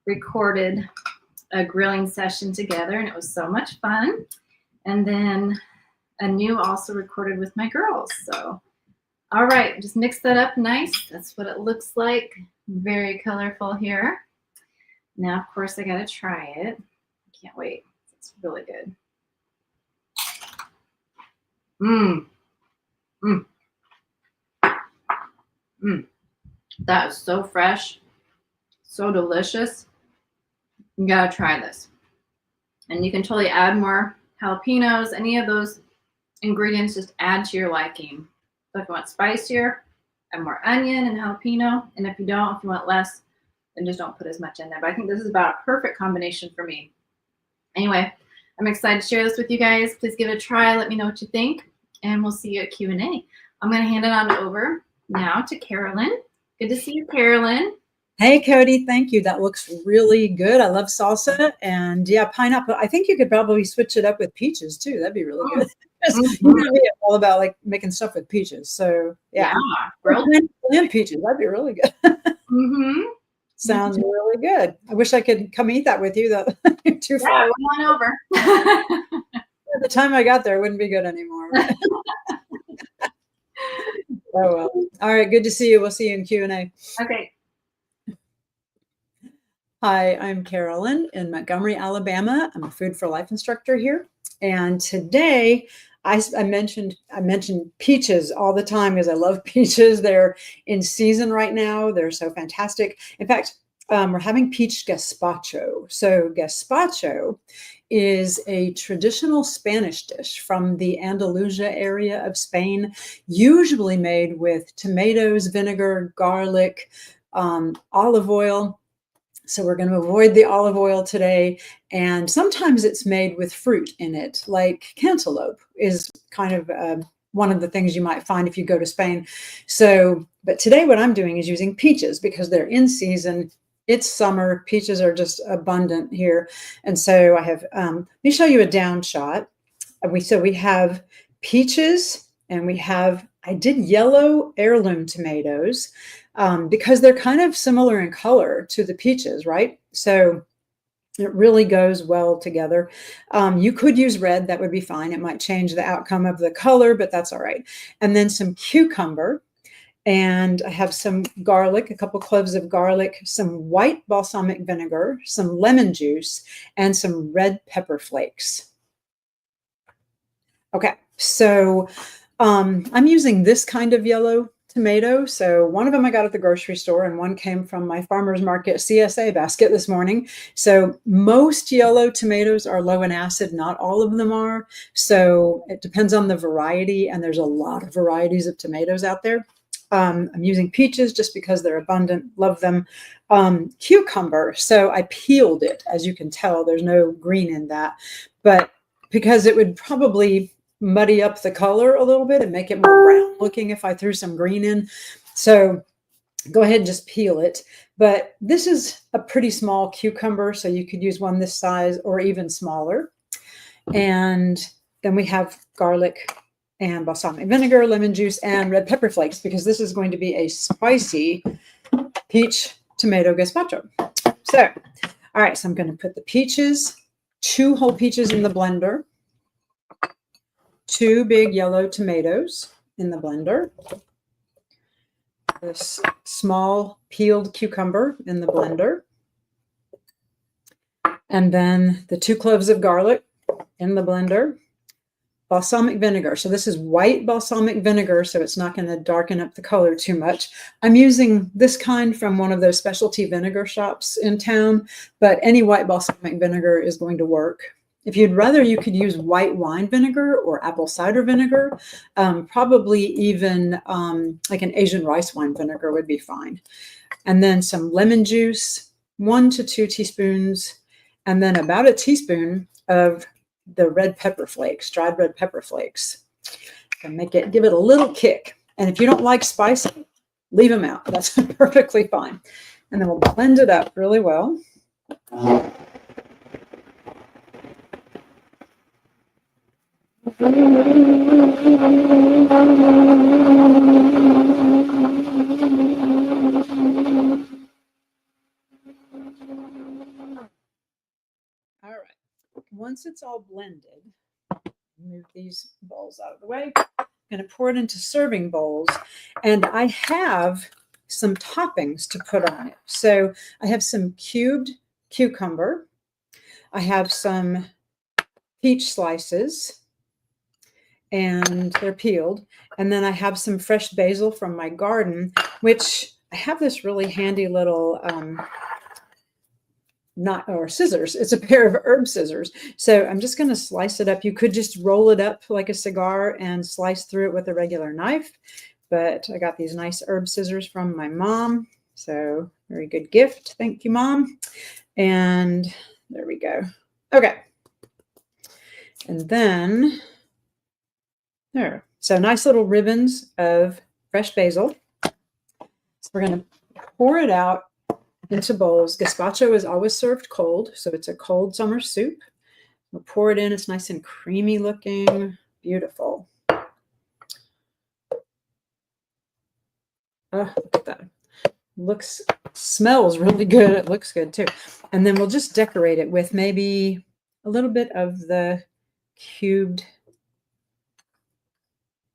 recorded a grilling session together, and it was so much fun. And then Anu also recorded with my girls. So, all right, just mix that up nice. That's what it looks like. Very colorful here. Now, of course, I gotta try it. I can't wait. It's really good. That is so fresh, so delicious. You gotta try this. And you can totally add more jalapenos, any of those ingredients, just add to your liking. So if you want spicier, add more onion and jalapeno. And if you don't, if you want less, then just don't put as much in there. But I think this is about a perfect combination for me. Anyway, I'm excited to share this with you guys. Please give it a try. Let me know what you think. And we'll see you at Q&A. I'm going to hand it on over now to Carolyn. Good to see you, Carolyn. Hey, Cody. Thank you. That looks really good. I love salsa. And yeah, pineapple. I think you could probably switch it up with peaches too. That'd be really good. You know, me, all about like making stuff with peaches. So yeah, grilled and peaches. That'd be really good. Sounds really good. I wish I could come eat that with you. Though too far. Yeah, come on over. By the time I got there, it wouldn't be good anymore. Oh well. All right. Good to see you. We'll see you in Q&A. Okay. Hi, I'm Carolyn in Montgomery, Alabama. I'm a Food for Life instructor here. And today I mentioned peaches all the time because I love peaches. They're in season right now. They're so fantastic. In fact, we're having peach gazpacho. So gazpacho is a traditional Spanish dish from the Andalusia area of Spain, usually made with tomatoes, vinegar, garlic, olive oil. So we're going to avoid the olive oil today. And sometimes it's made with fruit in it, like cantaloupe is kind of one of the things you might find if you go to Spain. So, but today what I'm doing is using peaches because they're in season. It's summer. Peaches are just abundant here. And so I have, let me show you a down shot. So we have peaches and I did yellow heirloom tomatoes because they're kind of similar in color to the peaches, right? So it really goes well together. You could use red, that would be fine. It might change the outcome of the color, but that's all right. And then some cucumber. And I have some garlic, a couple cloves of garlic, some white balsamic vinegar, some lemon juice, and some red pepper flakes. Okay, so I'm using this kind of yellow tomato. So one of them I got at the grocery store and one came from my farmer's market CSA basket this morning. So most yellow tomatoes are low in acid. Not all of them are. So it depends on the variety. And there's a lot of varieties of tomatoes out there. I'm using peaches just because they're abundant. Love them. Cucumber. So I peeled it. As you can tell, there's no green in that. But because it would probably muddy up the color a little bit and make it more brown looking if I threw some green in. So go ahead and just peel it. But this is a pretty small cucumber, so you could use one this size or even smaller. And then we have garlic and balsamic vinegar, lemon juice, and red pepper flakes, because this is going to be a spicy peach tomato gazpacho. So, all right, so I'm going to put the peaches, 2 whole peaches in the blender, 2 big yellow tomatoes in the blender, this small peeled cucumber in the blender, and then the 2 cloves of garlic in the blender, balsamic vinegar. So this is white balsamic vinegar, so it's not going to darken up the color too much. I'm using this kind from one of those specialty vinegar shops in town, but any white balsamic vinegar is going to work. If you'd rather, you could use white wine vinegar or apple cider vinegar. Probably even like an Asian rice wine vinegar would be fine. And then some lemon juice, 1 to 2 teaspoons, and then about a teaspoon of the red pepper flakes, dried red pepper flakes. And give it a little kick. And if you don't like spicy, leave them out. That's perfectly fine. And then we'll blend it up really well. All right. Once it's all blended, move these bowls out of the way. I'm going to pour it into serving bowls, and I have some toppings to put on it. So I have some cubed cucumber. I have some peach slices, and they're peeled. And then I have some fresh basil from my garden, which I have this really handy little scissors. It's a pair of herb scissors. So I'm just going to slice it up. You could just roll it up like a cigar and slice through it with a regular knife. But I got these nice herb scissors from my mom. So very good gift. Thank you, Mom. And there we go. Okay. And then there. So nice little ribbons of fresh basil. So we're going to pour it out into bowls. Gazpacho is always served cold, so it's a cold summer soup. We'll pour it in. It's nice and creamy looking. Beautiful. Oh, look at that. Smells really good. It looks good too. And then we'll just decorate it with maybe a little bit of the cubed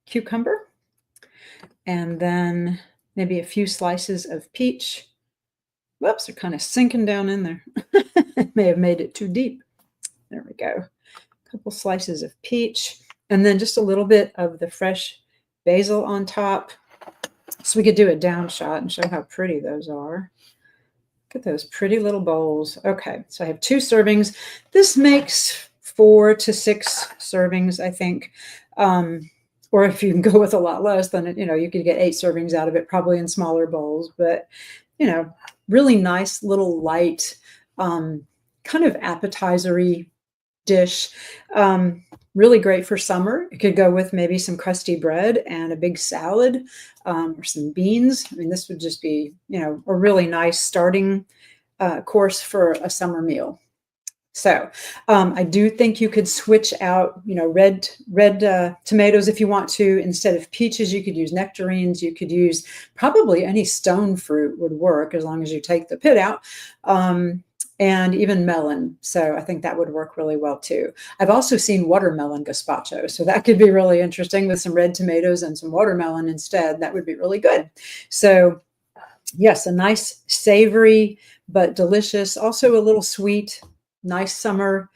cucumber, and then maybe a few slices of peach. Whoops, they're kind of sinking down in there. May have made it too deep. There we go. A couple slices of peach, and then just a little bit of the fresh basil on top. So we could do a down shot and show how pretty those are. Look at those pretty little bowls. Okay, so I have 2 servings. This makes 4 to 6 servings, I think. Or if you can go with a lot less, then you could get 8 servings out of it, probably in smaller bowls. But really nice little light, kind of appetizer-y dish. Really great for summer. It could go with maybe some crusty bread and a big salad, or some beans. I mean, this would just be, a really nice starting course for a summer meal. So I do think you could switch out, red tomatoes if you want to. Instead of peaches, you could use nectarines. You could use probably any stone fruit would work as long as you take the pit out, and even melon. So I think that would work really well too. I've also seen watermelon gazpacho, so that could be really interesting with some red tomatoes and some watermelon instead. That would be really good. So yes, a nice savory but delicious, also a little sweet, nice summer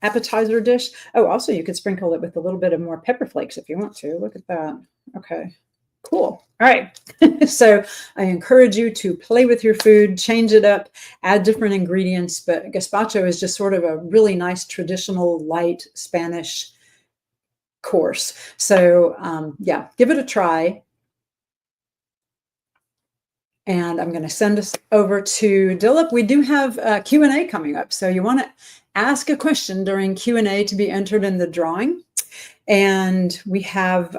appetizer dish. Oh, also you could sprinkle it with a little bit of more pepper flakes if you want to. Look at that. Okay, cool. All right. So I encourage you to play with your food, change it up, add different ingredients. But gazpacho is just sort of a really nice traditional light Spanish course. So yeah, give it a try. And I'm going to send us over to Dilip. We do have Q&A coming up. So you want to ask a question during Q&A to be entered in the drawing. And we have,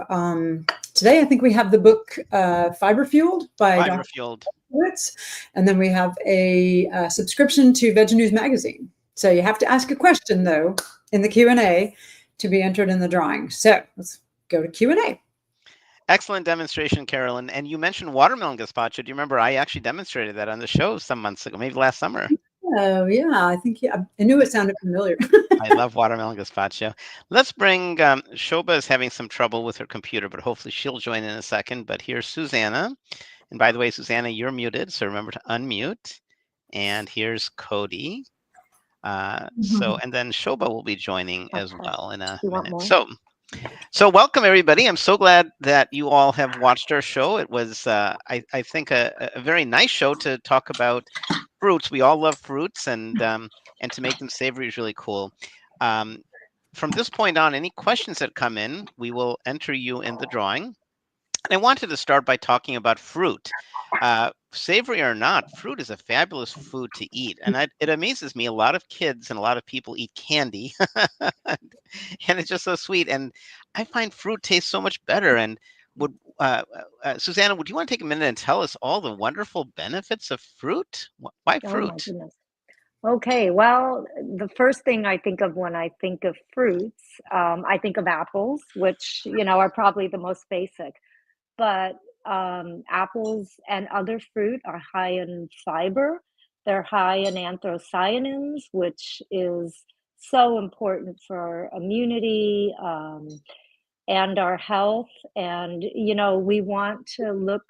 today, I think we have the book Fiber Fueled by Fiber Dr. Fueled. Witz. And then we have a subscription to Veg News Magazine. So you have to ask a question, though, in the Q&A to be entered in the drawing. So let's go to Q&A. Excellent demonstration, Carolyn. And you mentioned watermelon gazpacho. Do you remember I actually demonstrated that on the show some months ago, maybe last summer? Oh, yeah. I think I knew it sounded familiar. I love watermelon gazpacho. Let's bring, Shobha is having some trouble with her computer, but hopefully she'll join in a second. But here's Susanna. And by the way, Susanna, you're muted, so remember to unmute. And here's Cody. So, and then Shobha will be joining as well in a minute. So welcome everybody. I'm so glad that you all have watched our show. It was, I think, a very nice show to talk about fruits. We all love fruits, and to make them savory is really cool. From this point on, any questions that come in, we will enter you in the drawing. And I wanted to start by talking about fruit. Savory or not, fruit is a fabulous food to eat. And it amazes me, a lot of kids and a lot of people eat candy. And it's just so sweet. And I find fruit tastes so much better. And would Susanna, would you want to take a minute and tell us all the wonderful benefits of fruit? Why Oh my fruit? goodness. Okay, well, the first thing I think of when I think of fruits, I think of apples, which, are probably the most basic. But apples and other fruit are high in fiber. They're high in anthocyanins, which is so important for immunity and our health. And, we want to look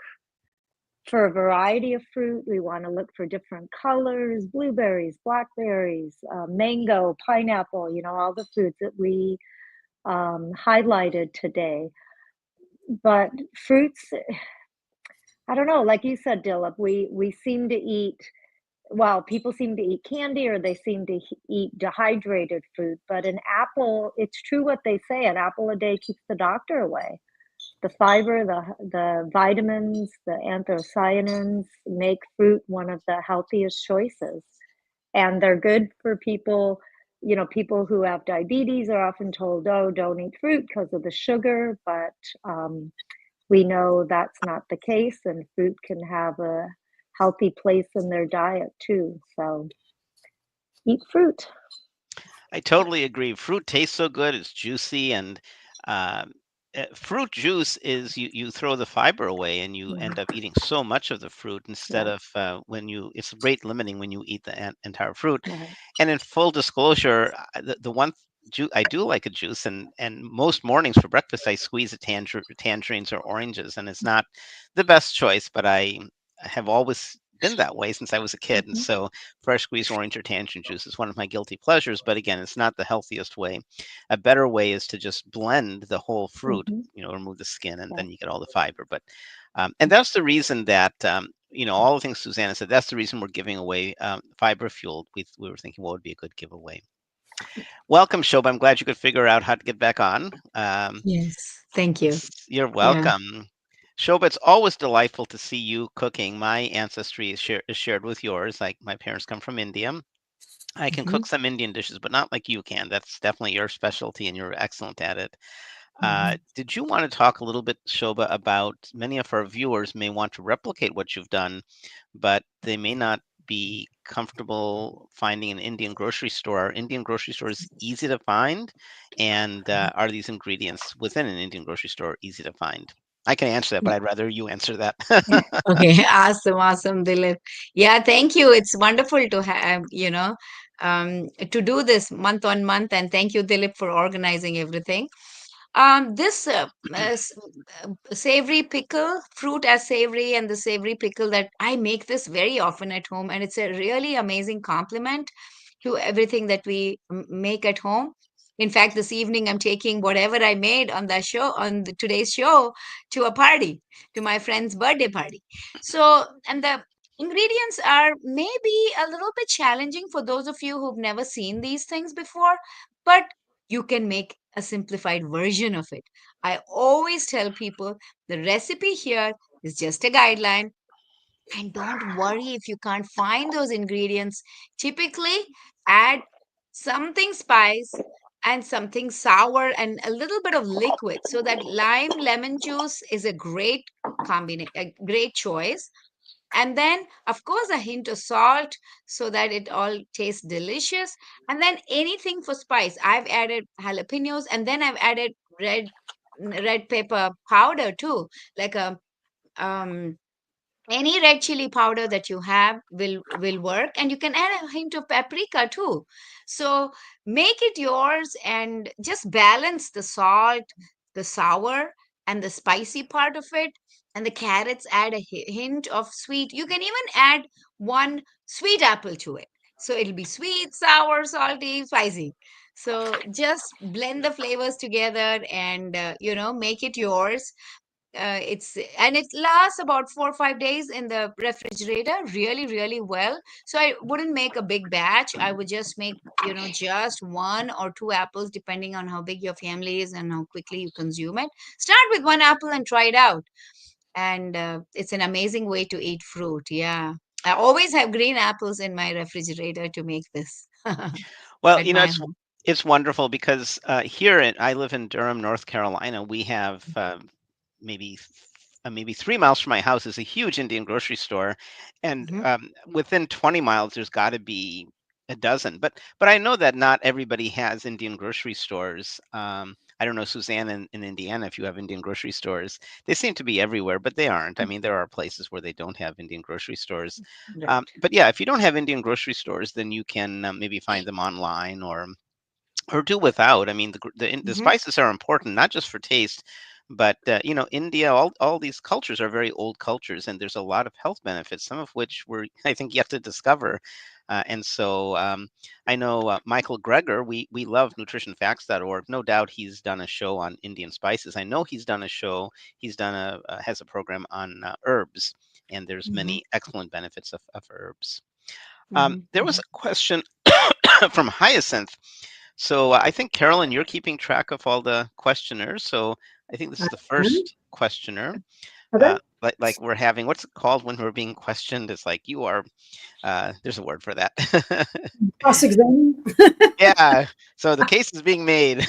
for a variety of fruit. We want to look for different colors, blueberries, blackberries, mango, pineapple, all the fruits that we highlighted today. But fruits, I don't know, like you said, Dilip, we seem to eat, well, people seem to eat candy or they seem to eat dehydrated fruit. But an apple, it's true what they say, an apple a day keeps the doctor away. The fiber, the vitamins, the anthocyanins make fruit one of the healthiest choices. And they're good for people, people who have diabetes are often told, oh, don't eat fruit because of the sugar. But we know that's not the case, and fruit can have a healthy place in their diet too. So eat fruit. I totally agree. Fruit tastes so good. It's juicy, and fruit juice is you throw the fiber away and you end up eating so much of the fruit instead of it's rate limiting when you eat the entire fruit. Right. And in full disclosure, the one I do like a juice, and most mornings for breakfast I squeeze a tangerines or oranges, and it's not the best choice, but I have always been that way since I was a kid. And so fresh squeezed orange or tangerine juice is one of my guilty pleasures. But again, it's not the healthiest way. A better way is to just blend the whole fruit, remove the skin, and then you get all the fiber. But and that's the reason that all the things Susanna said, that's the reason we're giving away Fiber Fueled. We were thinking what would be a good giveaway. Welcome, Shobha. I'm glad you could figure out how to get back on. Yes, thank you. You're welcome. Shobha, it's always delightful to see you cooking. My ancestry is shared with yours. Like, my parents come from India. I can cook some Indian dishes, but not like you can. That's definitely your specialty, and you're excellent at it. Did you want to talk a little bit, Shobha, about many of our viewers may want to replicate what you've done, but they may not be comfortable finding an Indian grocery store? Are Indian grocery stores easy to find? And are these ingredients within an Indian grocery store easy to find? I can answer that, but I'd rather you answer that. Okay, awesome, Dilip. Yeah, thank you. It's wonderful to have, to do this month on month. And thank you, Dilip, for organizing everything. This savory pickle, fruit as savory, and the savory pickle, that I make this very often at home, and it's a really amazing compliment to everything that we make at home. In fact, this evening I'm taking whatever I made on the show, today's show, to a party, to my friend's birthday party. So, and the ingredients are maybe a little bit challenging for those of you who've never seen these things before, but you can make a simplified version of it. I always tell people the recipe here is just a guideline. And don't worry if you can't find those ingredients. Typically, add something spice and something sour and a little bit of liquid. So that lime lemon juice is a great combination, a great choice. And then, of course, a hint of salt so that it all tastes delicious. And then anything for spice. I've added jalapenos and then I've added red pepper powder too, like a um any red chili powder that you have will work, and you can add a hint of paprika too. So make it yours and just balance the salt, the sour, and the spicy part of it. And the carrots add a hint of sweet. You can even add one sweet apple to it, so it'll be sweet, sour, salty, spicy. So just blend the flavors together and make it yours. It lasts about 4 or 5 days in the refrigerator really, really well. So I wouldn't make a big batch. I would just make, just 1 or 2 apples, depending on how big your family is and how quickly you consume it. Start with 1 apple and try it out. And it's an amazing way to eat fruit. Yeah. I always have green apples in my refrigerator to make this Well, at my home. it's wonderful because I live in Durham, North Carolina. We have maybe maybe 3 miles from my house is a huge Indian grocery store, and Mhm. within 20 miles there's got to be a dozen. But I know that not everybody has Indian grocery stores. I don't know, Suzanne, in Indiana, if you have Indian grocery stores. They seem to be everywhere, but they aren't. I mean, there are places where they don't have Indian grocery stores. Right. But yeah, if you don't have Indian grocery stores, then you can maybe find them online or do without. I mean, the Hmm. spices are important, not just for taste, but India, all these cultures are very old cultures, and there's a lot of health benefits, some of which we're I think yet to discover. And so I know Michael Greger. We love nutritionfacts.org. No doubt he's done a show on Indian spices. I know he's done a show. He's done has a program on herbs, and there's Hmm. many excellent benefits of herbs. Hmm. There was a question from Hyacinth. So I think, Carolyn, you're keeping track of all the questioners. So I think this is the Mhm. first questioner. Okay. Like we're having, what's it called when we're being questioned? It's like you are, there's a word for that. Cross-examine. Yeah. So the case is being made.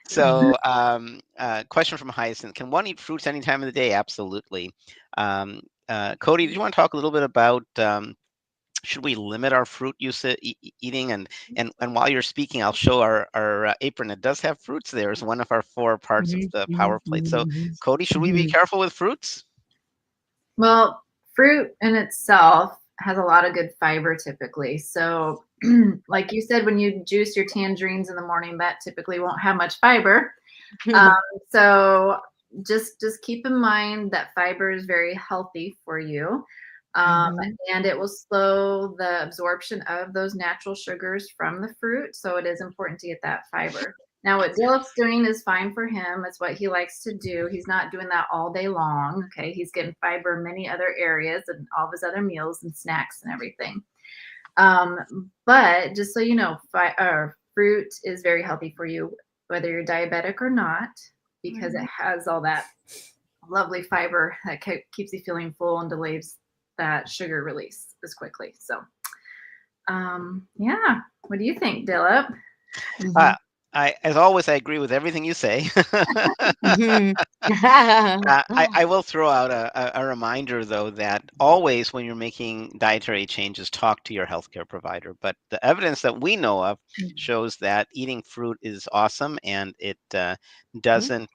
So, question from Hyacinth: can one eat fruits any time of the day? Absolutely. Cody, did you want to talk a little bit about should we limit our fruit use eating? And while you're speaking, I'll show our apron. It does have fruits there as one of our 4 parts of Mhm, the mhm, power plate. So, mhm, Cody, should we be mhm, careful with fruits? Well, fruit in itself has a lot of good fiber typically. So, like you said, when you juice your tangerines in the morning, that typically won't have much fiber. Um, mhm, so just keep in mind that fiber is very healthy for you. Um, mhm, and it will slow the absorption of those natural sugars from the fruit. So it is important to get that fiber. Now, what Dilip's doing is fine for him. It's what he likes to do. He's not doing that all day long. Okay. He's getting fiber in many other areas and all of his other meals and snacks and everything. But just so you know, fruit is very healthy for you, whether you're diabetic or not, because it has all that lovely fiber that keeps you feeling full and delays that sugar release as quickly. So, yeah. What do you think, Dilip? Uh, mhm, as always, I agree with everything you say. mhm. I will throw out a reminder, though, that always when you're making dietary changes, talk to your healthcare provider. But the evidence that we know of shows that eating fruit is awesome, and it doesn't,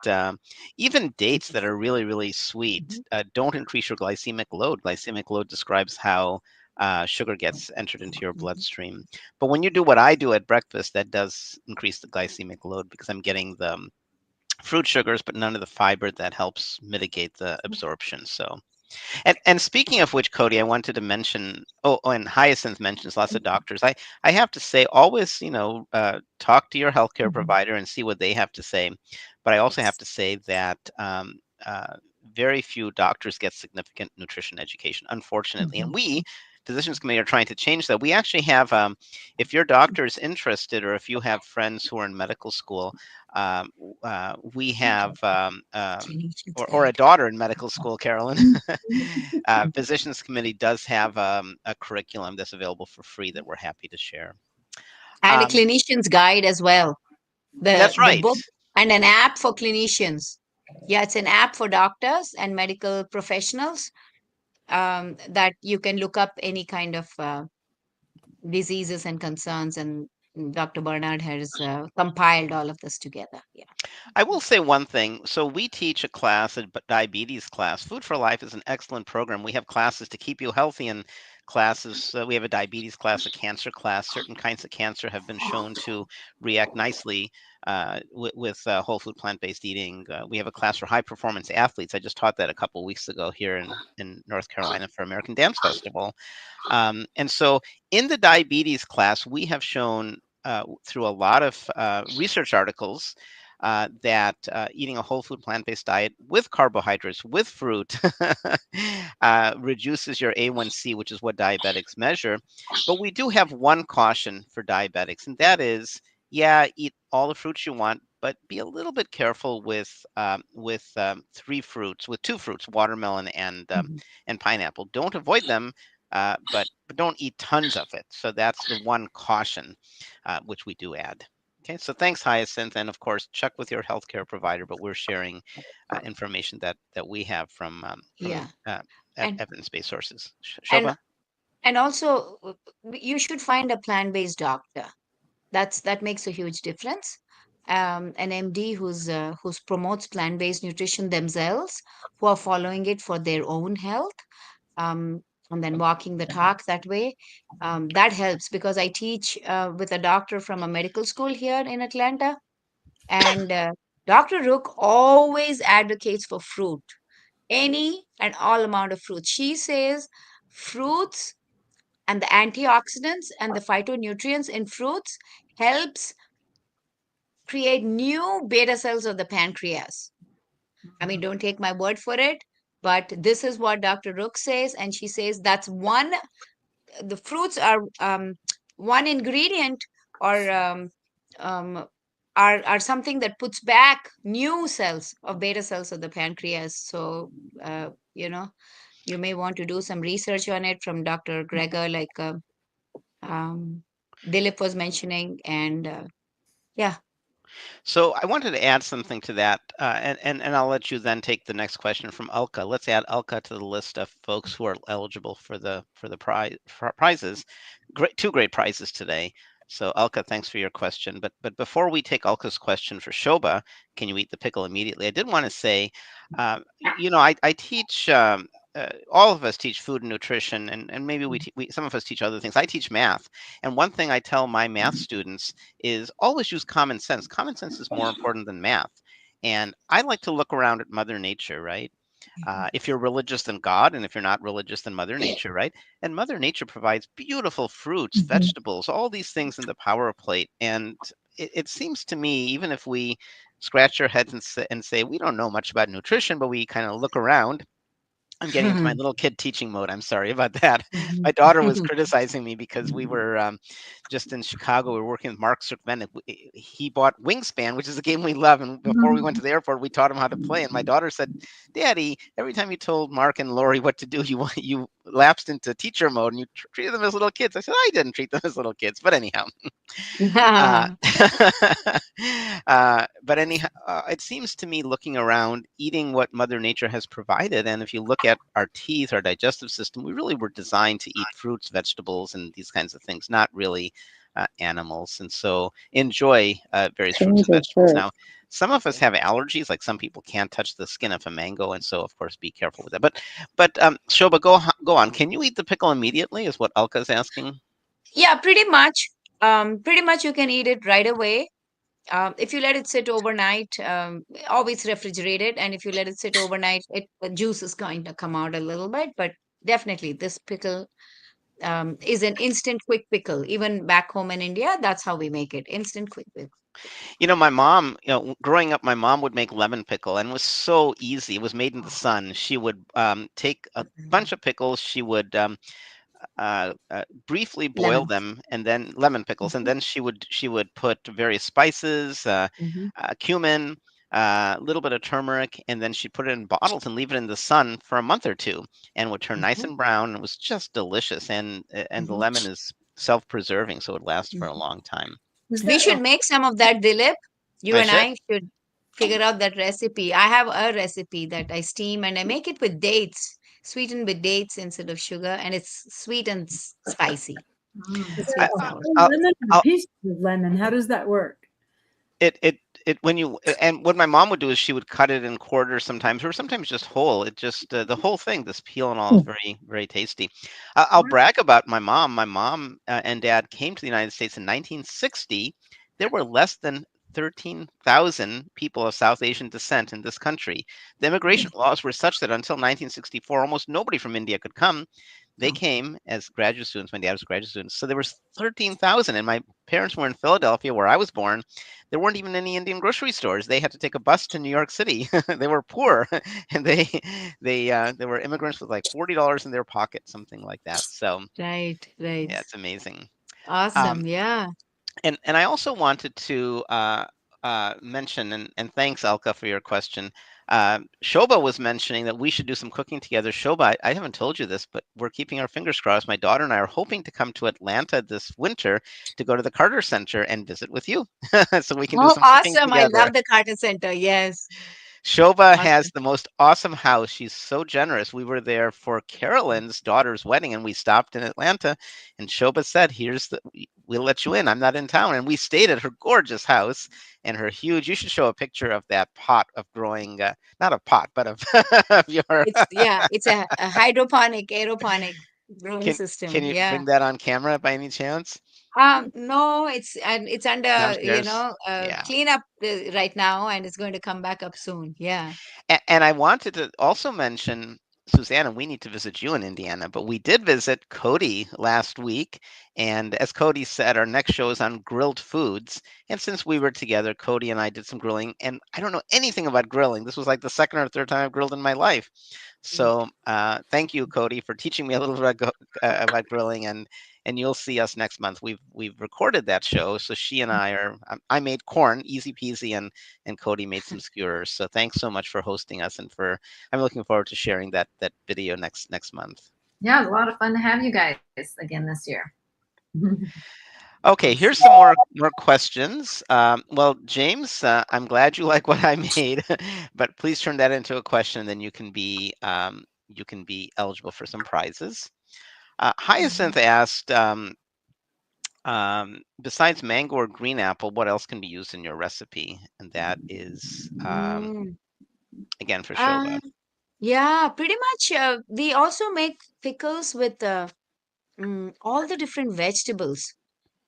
even dates that are really, really sweet, don't increase your glycemic load. Glycemic load describes how sugar gets entered into your bloodstream. But when you do what I do at breakfast, that does increase the glycemic load because I'm getting the fruit sugars, but none of the fiber that helps mitigate the absorption. So, and speaking of which, Cody, I wanted to mention. Oh, and Hyacinth mentions lots of doctors. I have to say, always, talk to your healthcare provider and see what they have to say. But I also have to say that very few doctors get significant nutrition education, unfortunately, and we physicians committee are trying to change that. We actually have, if your doctor is interested, or if you have friends who are in medical school, we have, Clinician's or a guide. daughter in medical school, Carolyn. Physicians committee does have a curriculum that's available for free that we're happy to share. And a clinician's guide as well. That's The right. book and an app for clinicians. Yeah, it's an app for doctors and medical professionals, that you can look up any kind of diseases and concerns. And Dr. Bernard has compiled all of this together. Yeah. I will say one thing. So we teach a class, a diabetes class. Food for Life is an excellent program. We have classes to keep you healthy, and classes. We have a diabetes class, a cancer class. Certain kinds of cancer have been shown to react nicely with whole food plant-based eating. We have a class for high performance athletes. I just taught that a couple of weeks ago here in North Carolina for American Dance Festival. And so in the diabetes class, we have shown through a lot of research articles that eating a whole food plant-based diet with carbohydrates, with fruit, reduces your A1C, which is what diabetics measure. But we do have one caution for diabetics, and that is, yeah, eat all the fruits you want, but be a little bit careful with three fruits, with two fruits, watermelon Mhm. and pineapple. Don't avoid them, but don't eat tons of it. So that's the one caution, which we do add. Okay, so thanks, Hyacinth, and of course, check with your healthcare provider. But we're sharing information that we have from Yeah. And evidence-based sources. and Shobha? and also, you should find a plant-based doctor. That makes a huge difference. An MD who's promotes plant-based nutrition themselves, who are following it for their own health, um, and then walking the talk that way. That helps because I teach with a doctor from a medical school here in Atlanta, and Dr. Rook always advocates for fruit, any and all amount of fruit. She says fruits and the antioxidants and the phytonutrients in fruits helps create new beta cells of the pancreas. I mean, don't take my word for it, but this is what Dr. Rook says, and she says that's one. The fruits are one ingredient, or um, are something that puts back new cells of beta cells of the pancreas. So you know, you may want to do some research on it from Dr. Greger, like um, Dilip was mentioning, and yeah. So I wanted to add something to that, and I'll let you then take the next question from Elka. Let's add Elka to the list of folks who are eligible for the prizes. Two great prizes today. So Elka, thanks for your question. But before we take Elka's question for Shoba, can you eat the pickle immediately? I did want to say, I teach. All of us teach food and nutrition, and maybe some of us teach other things. I teach math, and one thing I tell my math students is always use common sense. Common sense is more important than math. And I like to look around at Mother Nature, right? If you're religious, then God, and if you're not religious, then Mother Nature, right? And Mother Nature provides beautiful fruits, Mhm. vegetables, all these things in the power plate. And it seems to me, even if we scratch our heads and say we don't know much about nutrition, but we kind of look around. I'm getting into my little kid teaching mode. I'm sorry about that. My daughter was criticizing me because we were just in Chicago. We were working with Mark Cirkvenick. He bought Wingspan, which is a game we love. And before we went to the airport, we taught him how to play. And my daughter said, "Daddy, every time you told Mark and Lori what to do, you lapsed into teacher mode and you treated them as little kids." I said, "I didn't treat them as little kids, but anyhow." Uh, but anyhow, it seems to me, looking around, eating what Mother Nature has provided, and if you look at our teeth, our digestive system, we really were designed to eat fruits, vegetables, and these kinds of things, not really animals. And so enjoy various fruits and vegetables. Now, some of us have allergies, like some people can't touch the skin of a mango, and so of course be careful with that. But Shoba, go on. Can you eat the pickle immediately? Is what Alka's asking. Yeah, pretty much. Pretty much you can eat it right away. If you let it sit overnight, always refrigerate it, and if you let it sit overnight, the juice is going to come out a little bit. But definitely, this pickle is an instant quick pickle. Even back home in India, that's how we make it. Instant quick pickle. My mom, growing up, my mom would make lemon pickle, and it was so easy. It was made in the sun. She would take a bunch of pickles. She would briefly boil Lemon. them, and then lemon pickles, and then she would put various spices, Mm-hmm. cumin, a little bit of turmeric, and then she'd put it in bottles and leave it in the sun for a month or two, and would turn nice Mm-hmm. and brown. It was just delicious, and the Mm-hmm. lemon is self-preserving, so it lasts for a long time. Is We that should make some of that, Dilip. You I and should. I should figure out that recipe. I have a recipe that I steam and I make it with dates, sweetened with dates instead of sugar, and it's sweet and spicy, is I, sweet that a sour. whole I'll, lemon or I'll, pieces of lemon? How does that work? it when you and what my mom would do is she would cut it in quarters sometimes, or sometimes just whole. It just the whole thing, this peel and all, is very very tasty. I'll brag about my mom. My mom and dad came to the United States in 1960. There were less than 13,000 people of South Asian descent in this country. The immigration laws were such that until 1964, almost nobody from India could come. They came as graduate students. My dad was a graduate student. So there was 13,000, and my parents were in Philadelphia, where I was born. There weren't even any Indian grocery stores. They had to take a bus to New York City. They were poor, and they were immigrants with like $40 in their pocket, something like that. So Right, right. yeah, it's amazing. Um, Awesome. Yeah. and I also wanted to mention, and thanks, Alka, for your question. Shoba was mentioning that we should do some cooking together. Shoba, I haven't told you this, but we're keeping our fingers crossed. My daughter and I are hoping to come to Atlanta this winter to go to the Carter Center and visit with you, so we can do Oh, some cooking awesome. I together. love the Carter Center. Yes. Shoba has Awesome. the most awesome house. She's so generous. We were there for Carolyn's daughter's wedding, and we stopped in Atlanta. And Shoba said, we'll let you in. I'm not in town." And we stayed at her gorgeous house and her huge. You should show a picture of that pot of growing, not a pot, but of, of your. It's a hydroponic, aeroponic growing can system. can you Yeah. bring that on camera by any chance? No, it's under, Downstairs. Yeah. cleanup right now, and it's going to come back up soon. Yeah. And I wanted to also mention, Susanna, we need to visit you in Indiana, but we did visit Cody last week. And as Cody said, our next show is on grilled foods. And since we were together, Cody and I did some grilling. And I don't know anything about grilling. This was like the second or third time I've grilled in my life. So thank you, Cody, for teaching me a little bit about grilling. And you'll see us next month. We've recorded that show, so she and I are. I made corn, easy peasy, and Cody made some skewers. So thanks so much for hosting us, and for I'm looking forward to sharing that video next month. Yeah, it was a lot of fun to have you guys again this year. Okay, here's some more questions. Well, James, I'm glad you like what I made, but please turn that into a question, and then you can be eligible for some prizes. Hyacinth asked, besides mango or green apple, what else can be used in your recipe? And that is Mm. again for Uh, Shoba. yeah, pretty much. We also make pickles with all the different vegetables.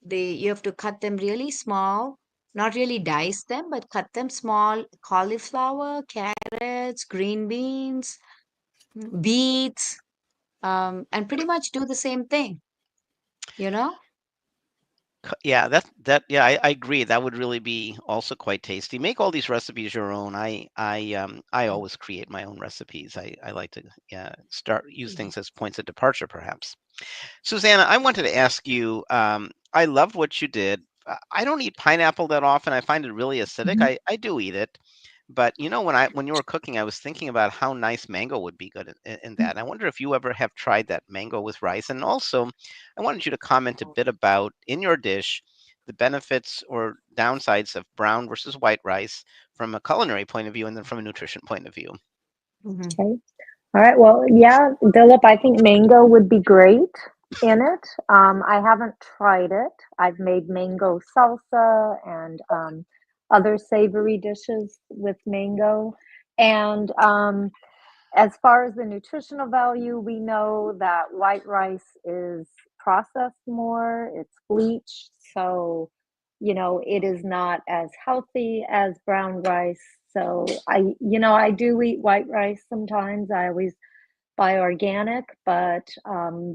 You have to cut them really small, not really dice them, but cut them small. Cauliflower, carrots, green beans, beets, and pretty much do the same thing, you know? Yeah, yeah, I agree. That would really be also quite tasty. Make all these recipes your own. I always create my own recipes. I like to use things as points of departure, perhaps. Susanna, I wanted to ask you, I loved what you did. I don't eat pineapple that often. I find it really acidic. I do eat it, but when you were cooking, I was thinking about how nice mango would be good in that. I wonder if you ever have tried that mango with rice. And also, I wanted you to comment a bit about in your dish the benefits or downsides of brown versus white rice from a culinary point of view, and then from a nutrition point of view. Hmm. Okay. All right. Well, yeah, Philip, I think mango would be great in it. I haven't tried it. I've made mango salsa and other savory dishes with mango. And as far as the nutritional value, we know that white rice is processed more, it's bleached. So, it is not as healthy as brown rice. So I do eat white rice sometimes. I always buy organic, but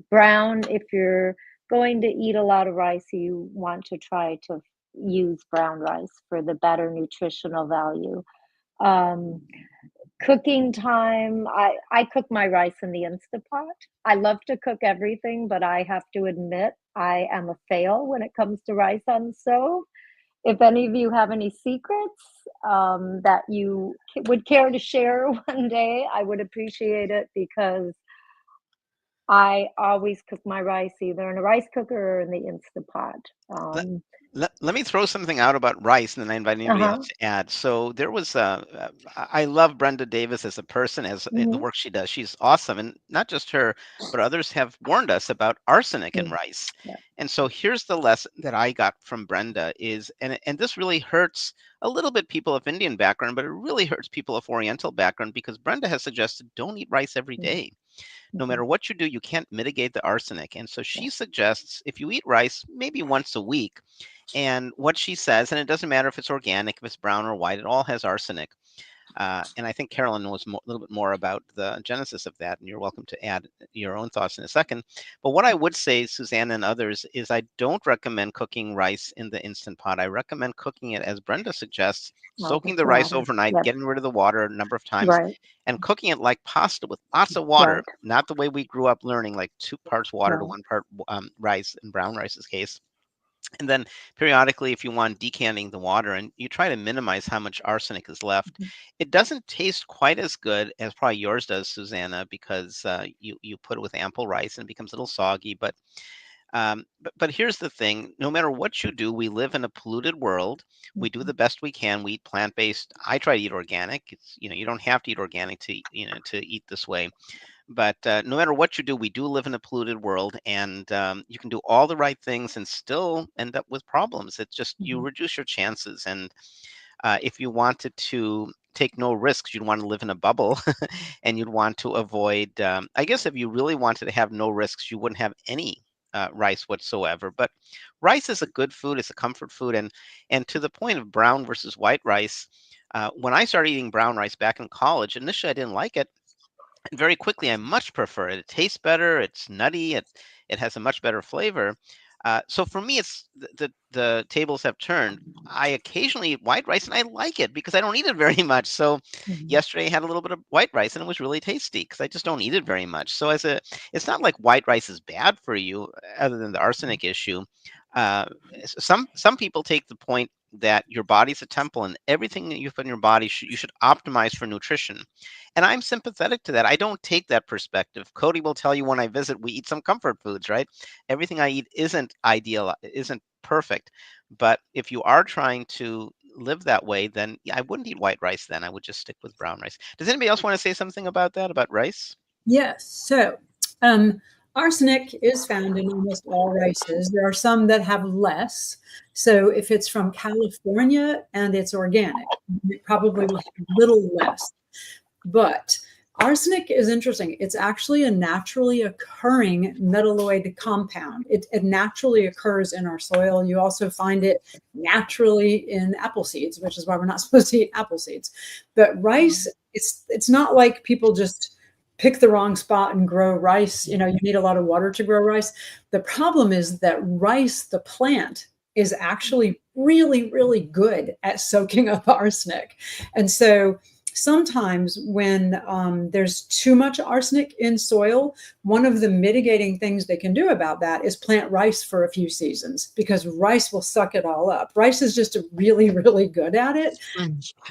brown, if you're going to eat a lot of rice, you want to try to use brown rice for the better nutritional value. Um, cooking time, I cook my rice in the Instapot. I love to cook everything, but I have to admit I am a fail when it comes to rice on the stove. If any of you have any secrets that you would care to share one day, I would appreciate it because I always cook my rice either in a rice cooker or in the Instapot. Let, let me throw something out about rice, and then I invite anybody else Uh-huh. to add. So there was, I love Brenda Davis as a person, as the Mhm. work she does. She's awesome, and not just her, but others have warned us about arsenic in Mm. rice. Yeah. And so here's the lesson that I got from Brenda is, and this really hurts a little bit people of Indian background, but it really hurts people of Oriental background because Brenda has suggested don't eat rice every Mm. day. No Mhm. matter what you do, you can't mitigate the arsenic. And so Yeah. she suggests if you eat rice maybe once a week, and what she says, and it doesn't matter if it's organic, if it's brown or white, it all has arsenic. And I think Carolyn knows a little bit more about the genesis of that, and you're welcome to add your own thoughts in a second. But what I would say, Suzanne and others, is I don't recommend cooking rice in the Instant Pot. I recommend cooking it, as Brenda suggests, Oh, with soaking the rice water. overnight, Yes. getting rid of the water a number of times, Right. and cooking it like pasta with lots of water, Right. not the way we grew up learning, like 2 parts water to Right. 1 part rice, in brown rice's case. And then periodically, if you want, decanting the water, and you try to minimize how much arsenic is left. Mhm. It doesn't taste quite as good as probably yours does, Susanna, because you put it with ample rice and it becomes a little soggy. But here's the thing: no matter what you do, we live in a polluted world. We do Mhm. the best we can. We eat plant based. I try to eat organic. It's, you don't have to eat organic to eat this way. But no matter what you do, we do live in a polluted world, and you can do all the right things and still end up with problems. It's just you Mhm. reduce your chances. And if you wanted to take no risks, you'd want to live in a bubble, and you'd want to avoid. I guess if you really wanted to have no risks, you wouldn't have any. Rice whatsoever, but rice is a good food. It's a comfort food, and to the point of brown versus white rice. When I started eating brown rice back in college, initially I didn't like it, very quickly I much prefer it. It tastes better. It's nutty. It has a much better flavor. So for me, it's the tables have turned. I occasionally eat white rice, and I like it because I don't eat it very much. So Mhm. yesterday I had a little bit of white rice, and it was really tasty because I just don't eat it very much. So it's not like white rice is bad for you, other than the arsenic issue. Uh, some people take the point that your body's a temple, and everything that you put in your body you should optimize for nutrition. And I'm sympathetic to that. I don't take that perspective. Cody will tell you when I visit, we eat some comfort foods, right? Everything I eat isn't ideal, isn't perfect. But if you are trying to live that way, then yeah, I wouldn't eat white rice then. I would just stick with brown rice. Does anybody else want to say something about that, about rice? Yes. So, arsenic is found in almost all rices. There are some that have less. So, if it's from California and it's organic, it probably will have a little less. But arsenic is interesting. It's actually a naturally occurring metalloid compound. It naturally occurs in our soil. You also find it naturally in apple seeds, which is why we're not supposed to eat apple seeds. But rice, it's not like people just pick the wrong spot and grow rice. You know, you need a lot of water to grow rice. The problem is that rice, the plant, is actually really, really good at soaking up arsenic. And so sometimes when there's too much arsenic in soil, one of the mitigating things they can do about that is plant rice for a few seasons because rice will suck it all up. Rice is just really, really good at it.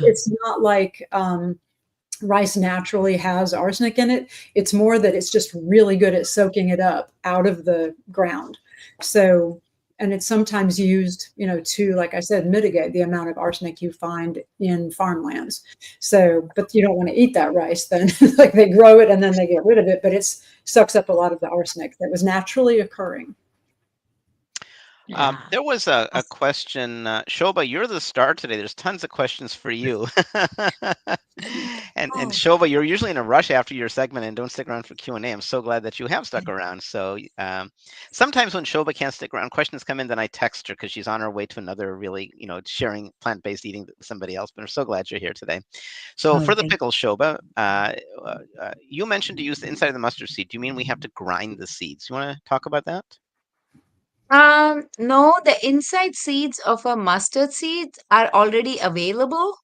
It's not like rice naturally has arsenic in it. It's more that it's just really good at soaking it up out of the ground. So, and it's sometimes used, to, like I said, mitigate the amount of arsenic you find in farmlands. So, but you don't want to eat that rice then. Like they grow it and then they get rid of it, but it sucks up a lot of the arsenic that was naturally occurring. Yeah. There was a question, Shoba, you're the star today. There's tons of questions for you. And Oh, Shoba, you're usually in a rush after your segment and don't stick around for Q&A. I'm so glad that you have stuck around. So sometimes when Shoba can't stick around, questions come in, then I text her because she's on her way to another really, sharing plant-based eating with somebody else. But I'm so glad you're here today. So oh, for the thank pickle, Shoba, you mentioned to use the inside of the mustard seed. Do you mean we have to grind the seeds? You want to talk about that? No, the inside seeds of a mustard seeds are already available.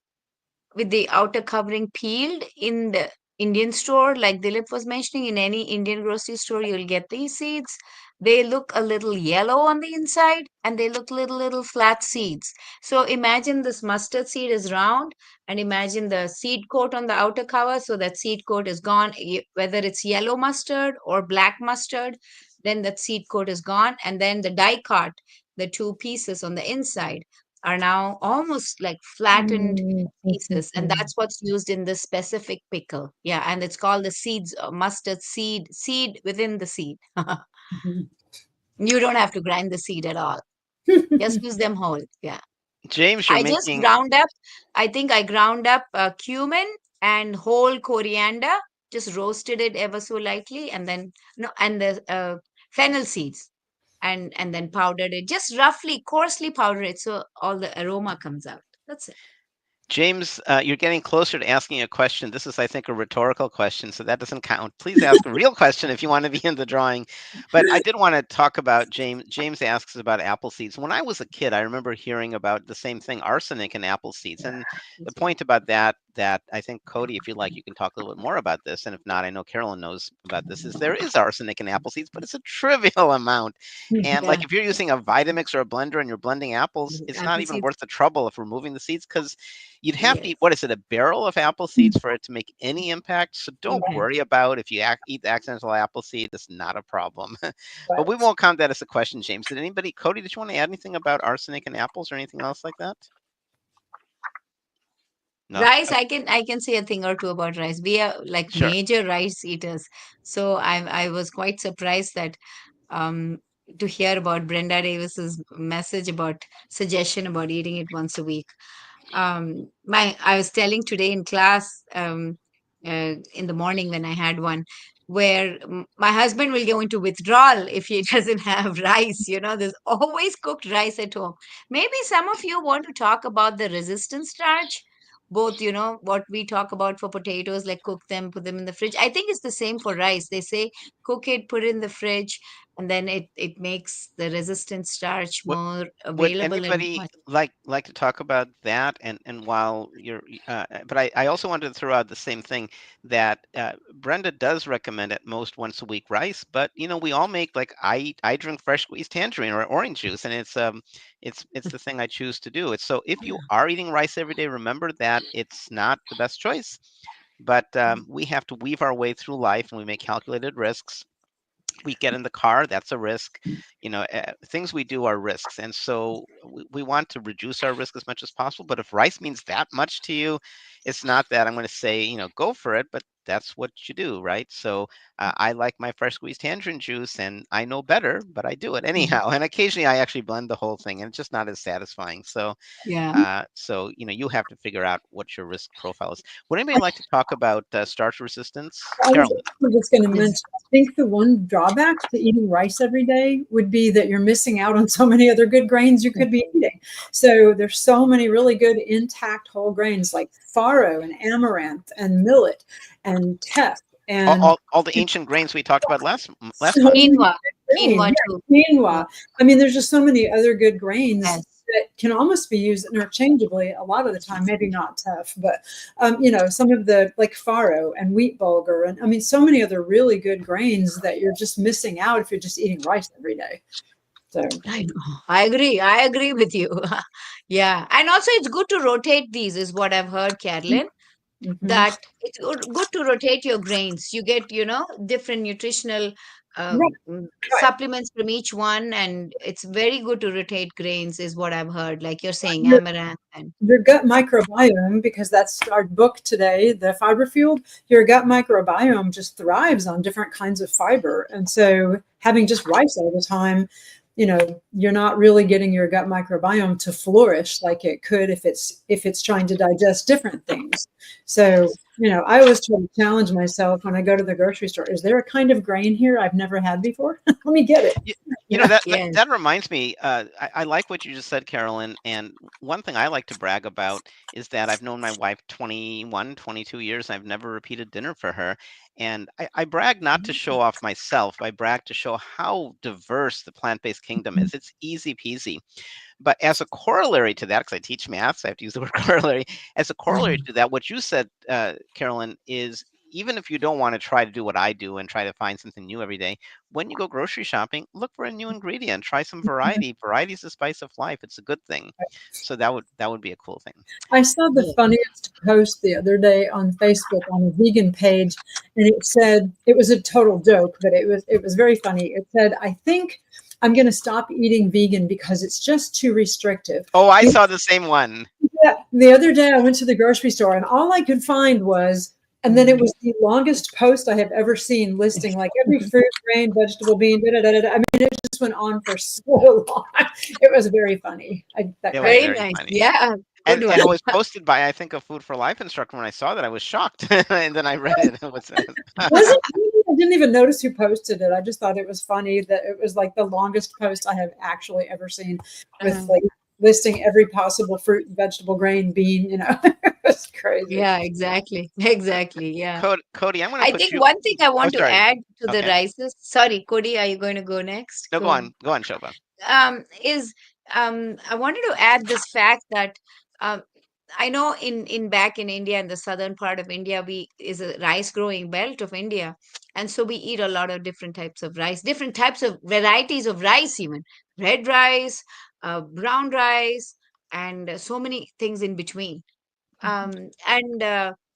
with the outer covering peeled in the Indian store, like Dilip was mentioning, in any Indian grocery store, you'll get these seeds. They look a little yellow on the inside and they look little flat seeds. So imagine this mustard seed is round and imagine the seed coat on the outer cover. So that seed coat is gone, whether it's yellow mustard or black mustard, then that seed coat is gone. And then the die cut, the two pieces on the inside, are now almost like flattened pieces, and Mhm. that's what's used in this specific pickle. Yeah, and it's called the seeds, mustard seed within the seed. Mhm. You don't have to grind the seed at all. Just use them whole. Yeah. James, you're I just making ground up, I think I ground up cumin and whole coriander, just roasted it ever so lightly, and then, no, and the fennel seeds, and then powdered it, just roughly, coarsely powder it so all the aroma comes out. That's it. James, you're getting closer to asking a question. This is, I think, a rhetorical question, so that doesn't count. Please ask a real question if you want to be in the drawing. But I did want to talk about James. James asks about apple seeds. When I was a kid, I remember hearing about the same thing, arsenic in apple seeds. And the point about that I think, Cody, if you like, you can talk a little bit more about this. And if not, I know Carolyn knows about this, is there is arsenic in apple seeds, but it's a trivial amount. And Yeah. like if you're using a Vitamix or a blender and you're blending apples, it's not Apple even seeds. worth the trouble of removing the seeds because you'd have to eat, Yes. what is it, a barrel of apple seeds for it to make any impact. So don't Impact. worry about if you eat the accidental apple seed. It's not a problem. But we Right. won't count that as a question, James. Did anybody, Cody, did you want to add anything about arsenic in apples or anything else like that? No? Rice, I can say a thing or two about rice. We are like Sure. major rice eaters. So I was quite surprised that um to hear about Brenda Davis's message about suggestion about eating it once a week. My I was telling today in class, in the morning when I had one, where my husband will go into withdrawal if he doesn't have rice. There's always cooked rice at home. Maybe some of you want to talk about the resistant starch, both, what we talk about for potatoes, like cook them, put them in the fridge. I think it's the same for rice. They say cook it, put it in the fridge, and then it makes the resistant starch What more would available and anybody much. like to talk about that? And while you're, but I also wanted to throw out the same thing that Brenda does recommend at most once a week rice. But we all make, like, I drink fresh squeezed tangerine or orange juice, and it's the thing I choose to do. It's so if you are eating rice every day, remember that it's not the best choice. But we have to weave our way through life, and we make calculated risks. We get in the car, that's a risk. Things we do are risks, and so we want to reduce our risk as much as possible. But if rice means that much to you, it's not that I'm going to say, go for it, but that's what you do, right? So I like my fresh squeezed tangerine juice, and I know better, but I do it anyhow. And occasionally I actually blend the whole thing, and it's just not as satisfying. So Yeah. you have to figure out what your risk profile is. Would anybody like to talk about starch resistance? I was Carolyn. also just going to Yes. mention, I think the one drawback to eating rice every day would be that you're missing out on so many other good grains you could be eating. So there's so many really good intact whole grains like farro and amaranth and millet and teff all, and all, all the ancient grains we talked about last so month. many Quinoa. good grains. Quinoa too. Yeah, Yeah. quinoa. I mean, there's just so many other good grains Yes. that can almost be used interchangeably a lot of the time, maybe not tough, but some of the like farro and wheat bulgur, and I mean so many other really good grains that you're just missing out if you're just eating rice every day. So I know. I agree with you. Yeah. And also it's good to rotate these, is what I've heard, Carolyn, mhm. that it's good to rotate your grains. You get, different nutritional Right, right. supplements from each one, and it's very good to rotate grains, is what I've heard. Like you're saying, Your, amaranth and your gut microbiome, because that's our book today, the fiber fueled, your gut microbiome just thrives on different kinds of fiber. And so having just rice all the time, you're not really getting your gut microbiome to flourish like it could if it's trying to digest different things. So, yes. I always try to challenge myself when I go to the grocery store. Is there a kind of grain here I've never had before? Let me get it. You, you know Yeah. that, that Yes. that reminds me. I like what you just said, Carolyn. And one thing I like to brag about is that I've known my wife 21, 22 years. And I've never repeated dinner for her, and I brag not to show off myself. I brag to show how diverse the plant-based kingdom is. It's easy peasy. But as a corollary to that, because I teach math, so I have to use the word corollary. As a corollary to that, what you said, Carolyn, is even if you don't want to try to do what I do and try to find something new every day, when you go grocery shopping, look for a new ingredient. Try some variety. Variety is the spice of life. It's a good thing. So that would be a cool thing. I saw the funniest post the other day on Facebook on a vegan page, and it said it was a total joke, but it was very funny. It said, "I think I'm going to stop eating vegan because it's just too restrictive." Oh, I saw the same one. Yeah, the other day I went to the grocery store and all I could find was, and then it was the longest post I have ever seen listing like every fruit, grain, vegetable, bean, da, da, da, da, da. I mean, it just went on for so long. It was very funny. That It was cracked Very me. very nice. funny. Yeah. And Good and it one. was posted by, I think, a Food for Life instructor. When I saw that, I was shocked. And then I read it. Was it me? I didn't even notice who posted it. I just thought it was funny that it was like the longest post I have actually ever seen with like listing every possible fruit, vegetable, grain, bean, it was crazy. Yeah, exactly. Exactly. Yeah. Cody, I'm going to I put think you. one thing I Oh, want to sorry. add to the Okay. rices. Sorry, Cody, are you going to go next? No, Go on. go on, Shobha. Is I wanted to add this fact that um, I know in back in India, in the southern part of India, we is a rice growing belt of India, and so we eat a lot of different types of rice, different types of varieties of rice, even red rice, brown rice, and so many things in between. And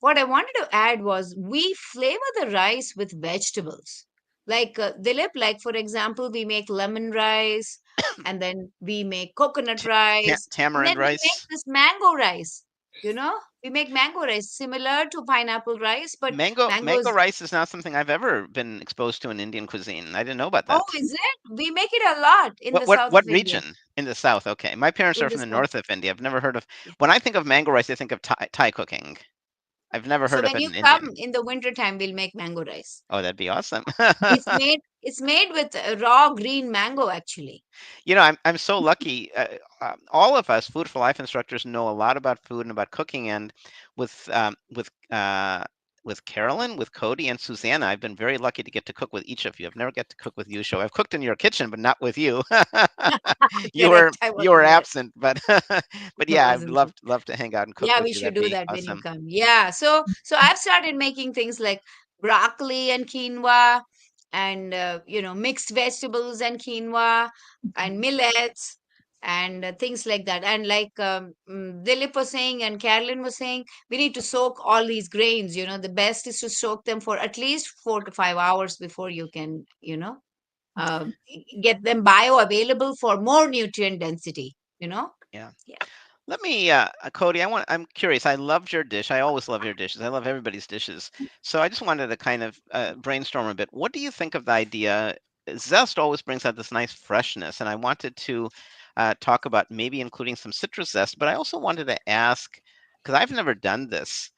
what I wanted to add was we flavor the rice with vegetables. Like Dilip, like for example, we make lemon rice, and then we make coconut rice, and then Tamarind we make rice. this mango rice. We make mango rice similar to pineapple rice, but mango Mango is. rice is not something I've ever been exposed to in Indian cuisine. I didn't know about Oh, that. is it? We make it a lot in What the what south what of India. region? In the south? Okay. My parents In are the from the south. north of India. I've never heard of. When I think of mango rice, I think of Thai cooking. I've never So heard of when it you in come Indian. in the winter time, we'll make mango rice. Oh, that'd be awesome. It's made with raw green mango actually. I'm so lucky. All of us Food for Life instructors know a lot about food and about cooking, and with um, with uh, with Carolyn, with Cody, and Susanna, I've been very lucky to get to cook with each of you. I've never get to cook with you, Show. I've cooked in your kitchen, but not with you. you were Correct. I you were wasn't there. absent, but but I yeah, I'd wasn't there. love to hang out and cook Yeah, with we you. should That'd do be that when you awesome. come. Yeah. So I've started making things like broccoli and quinoa and mixed vegetables and quinoa and millets and things like that. And like Dilip was saying and Carolyn was saying, we need to soak all these grains. The best is to soak them for at least 4 to 5 hours before you can, uh, get them bioavailable for more nutrient density, you know? Yeah. Yeah. Let me, Cody. I'm curious. I loved your dish. I always love your dishes. I love everybody's dishes. So I just wanted to kind of brainstorm a bit. What do you think of the idea? Zest always brings out this nice freshness, and I wanted to talk about maybe including some citrus zest. But I also wanted to ask, because I've never done this.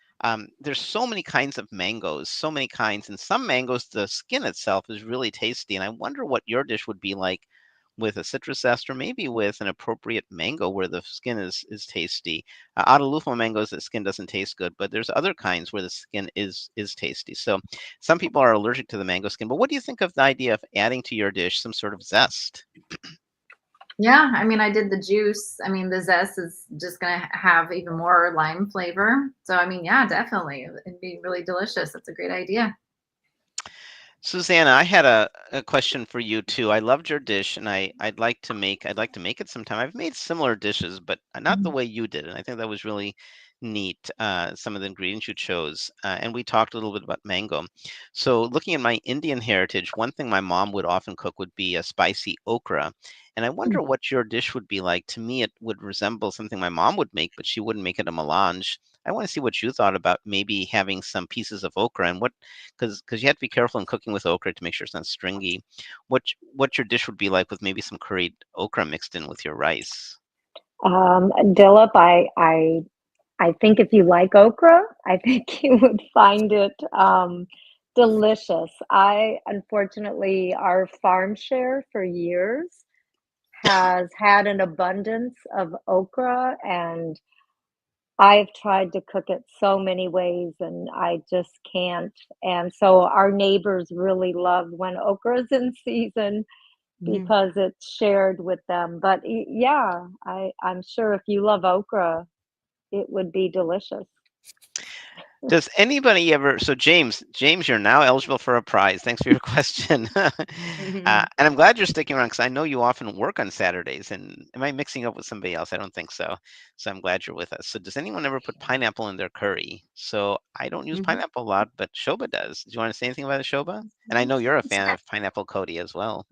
There's so many kinds of mangoes, so many kinds, and some mangoes, the skin itself is really tasty. And I wonder what your dish would be like with a citrus zest, or maybe with an appropriate mango where the skin is tasty. Atalufo mangoes, the skin doesn't taste good, but there's other kinds where the skin is tasty. So some people are allergic to the mango skin. But what do you think of the idea of adding to your dish some sort of zest? Yeah, I mean, I did the juice. I mean, the zest is just gonna have even more lime flavor. So, I mean, yeah, definitely, it'd be really delicious. That's a great idea. Susanna, I had a question for you too. I loved your dish, and I'd like to make it sometime. I've made similar dishes, but not the way you did it. I think that was really neat. Some of the ingredients you chose, and we talked a little bit about mango. So, looking at my Indian heritage, one thing my mom would often cook would be a spicy okra, and I wonder what your dish would be like. To me, it would resemble something my mom would make, but she wouldn't make it a melange. I want to see what you thought about maybe having some pieces of okra and what because you have to be careful in cooking with okra to make sure it's not stringy. What your dish would be like with maybe some curried okra mixed in with your rice. Dilip, I think if you like okra, I think you would find it delicious. I unfortunately, our farm share for years has had an abundance of okra, and I've tried to cook it so many ways and I just can't. And so our neighbors really love when okra's in season. because it's shared with them. But yeah, I'm sure if you love okra, it would be delicious. Does anybody ever? So James, you're now eligible for a prize. Thanks for your question. And I'm glad you're sticking around because I know you often work on Saturdays. And am I mixing up with somebody else? I don't think so. So I'm glad you're with us. So does anyone ever put pineapple in their curry? So I don't use pineapple a lot, but Shoba does. Do you want to say anything about it, Shoba? And I know you're a It's fan that, of pineapple Cody as well.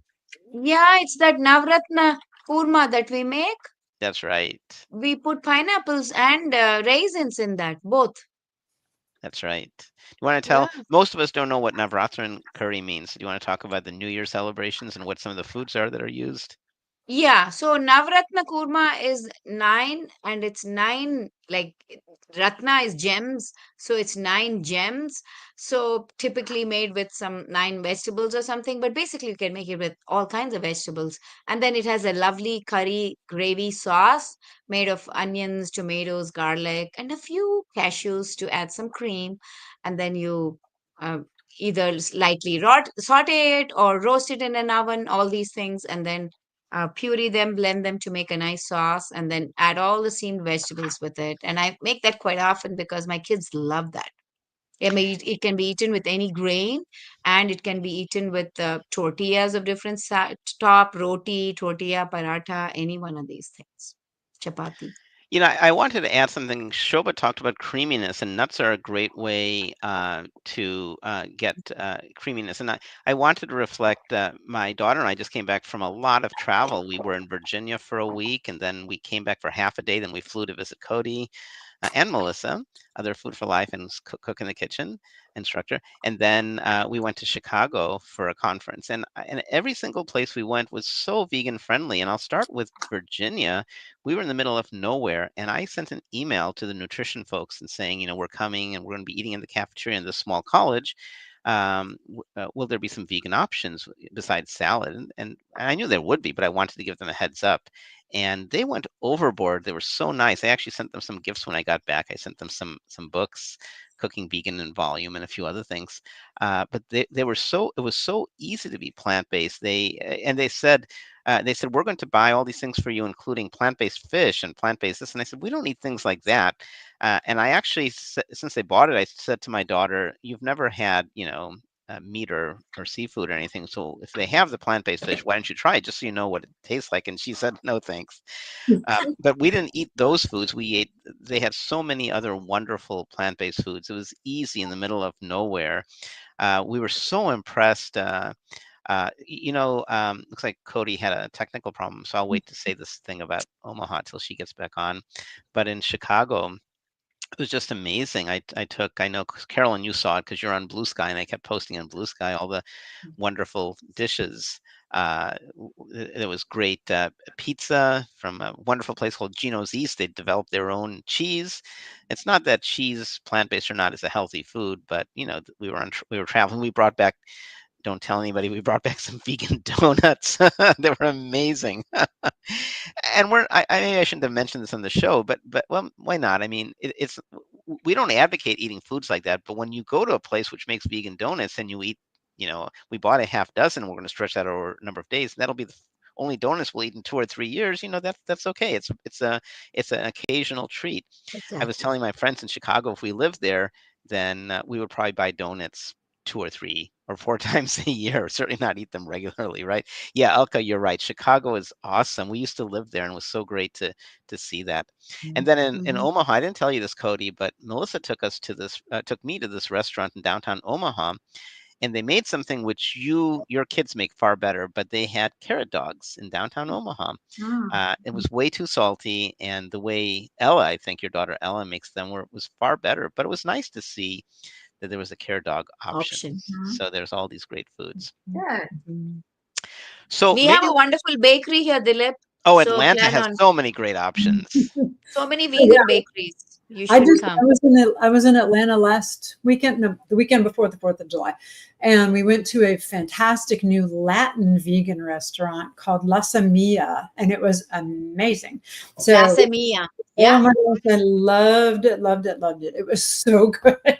yeah, it's that Navratna kurma that we make. That's right. We put pineapples and raisins in that, both. That's right. You want to Yeah. tell? Most of us don't know what Navratri curry means. Do you want to talk about the New Year celebrations and what some of the foods are that are used? Yeah, so Navratna Kurma is 9, and it's 9, like Ratna is gems, so it's 9 gems. So typically made with some 9 vegetables or something, but basically you can make it with all kinds of vegetables. And then it has a lovely curry gravy sauce made of onions, tomatoes, garlic, and a few cashews to add some cream. And then you uh, either lightly saute it or roast it in an oven, all these things, and then puree them, blend them to make a nice sauce, and then add all the steamed vegetables with it. And I make that quite often because my kids love that. I mean, it can be eaten with any grain, and it can be eaten with tortillas of different top, roti, tortilla, paratha, any one of these things. Chapati. I wanted to add something. Shoba talked about creaminess, and nuts are a great way to get creaminess. And I wanted to reflect my daughter and I just came back from a lot of travel. We were in Virginia for a week, and then we came back for half a day. Then we flew to visit Cody and Melissa, other Food for Life and Cook in the Kitchen instructor. And then we went to Chicago for a conference. And every single place we went was so vegan friendly. And I'll start with Virginia. We were in the middle of nowhere, and I sent an email to the nutrition folks and saying, we're coming and we're going to be eating in the cafeteria in this small college. Will there be some vegan options besides salad? And I knew there would be, but I wanted to give them a heads up. And they went overboard. They were so nice. I actually sent them some gifts when I got back. I sent them some books, Cooking Vegan in Volume, and a few other things. But they were it was so easy to be plant-based. They said we're going to buy all these things for you, including plant-based fish and plant-based this. And I said, we don't need things like that. And I actually, since they bought it, I said to my daughter, you've never had, meat or seafood or anything. So if they have the plant-based fish, why don't you try it just so you know what it tastes like? And she said, no, thanks. But we didn't eat those foods. They had so many other wonderful plant-based foods. It was easy in the middle of nowhere. We were so impressed. Looks like Cody had a technical problem, so I'll wait to say this thing about Omaha till she gets back on. But in Chicago, it was just amazing. I know, Carolyn, you saw it because you're on Blue Sky, and I kept posting on Blue Sky all the wonderful dishes. There was great pizza from a wonderful place called Gino's East. They developed their own cheese. It's not that cheese, plant-based or not, is a healthy food, but we were traveling. We brought back. Don't tell anybody. We brought back some vegan donuts. They were amazing. And maybe I shouldn't have mentioned this on the show, but well, why not? I mean, we don't advocate eating foods like that, but when you go to a place which makes vegan donuts and you eat, we bought a half dozen, we're going to stretch that over a number of days, and that'll be the only donuts we'll eat in 2 or 3 years. That's okay. It's an occasional treat. I was Exactly. telling my friends in Chicago, if we lived there, then we would probably buy donuts 2 or 3 or 4 times a year. Certainly not eat them regularly, right? Yeah, Elka, you're right. Chicago is awesome. We used to live there, and it was so great to see that. And then in Omaha, I didn't tell you this, Cody, but Melissa took me to this restaurant in downtown Omaha, and they made something which your kids make far better, but they had carrot dogs in downtown Omaha. It was way too salty, and the way Ella, I think your daughter Ella makes them, was far better. But it was nice to see that there was a carrot dog option. Option. So there's all these great foods. Good. So We have maybe a wonderful bakery here, Dilip. So Atlanta plan has on so many great options. so many Yeah. vegan bakeries. You I should come. I was in Atlanta last weekend, no, the weekend before the 4th of July, and we went to a fantastic new Latin vegan restaurant called La Samia, and it was amazing. So, Casamia. oh Yeah, my gosh, I loved it, loved it, loved it. It was so good. So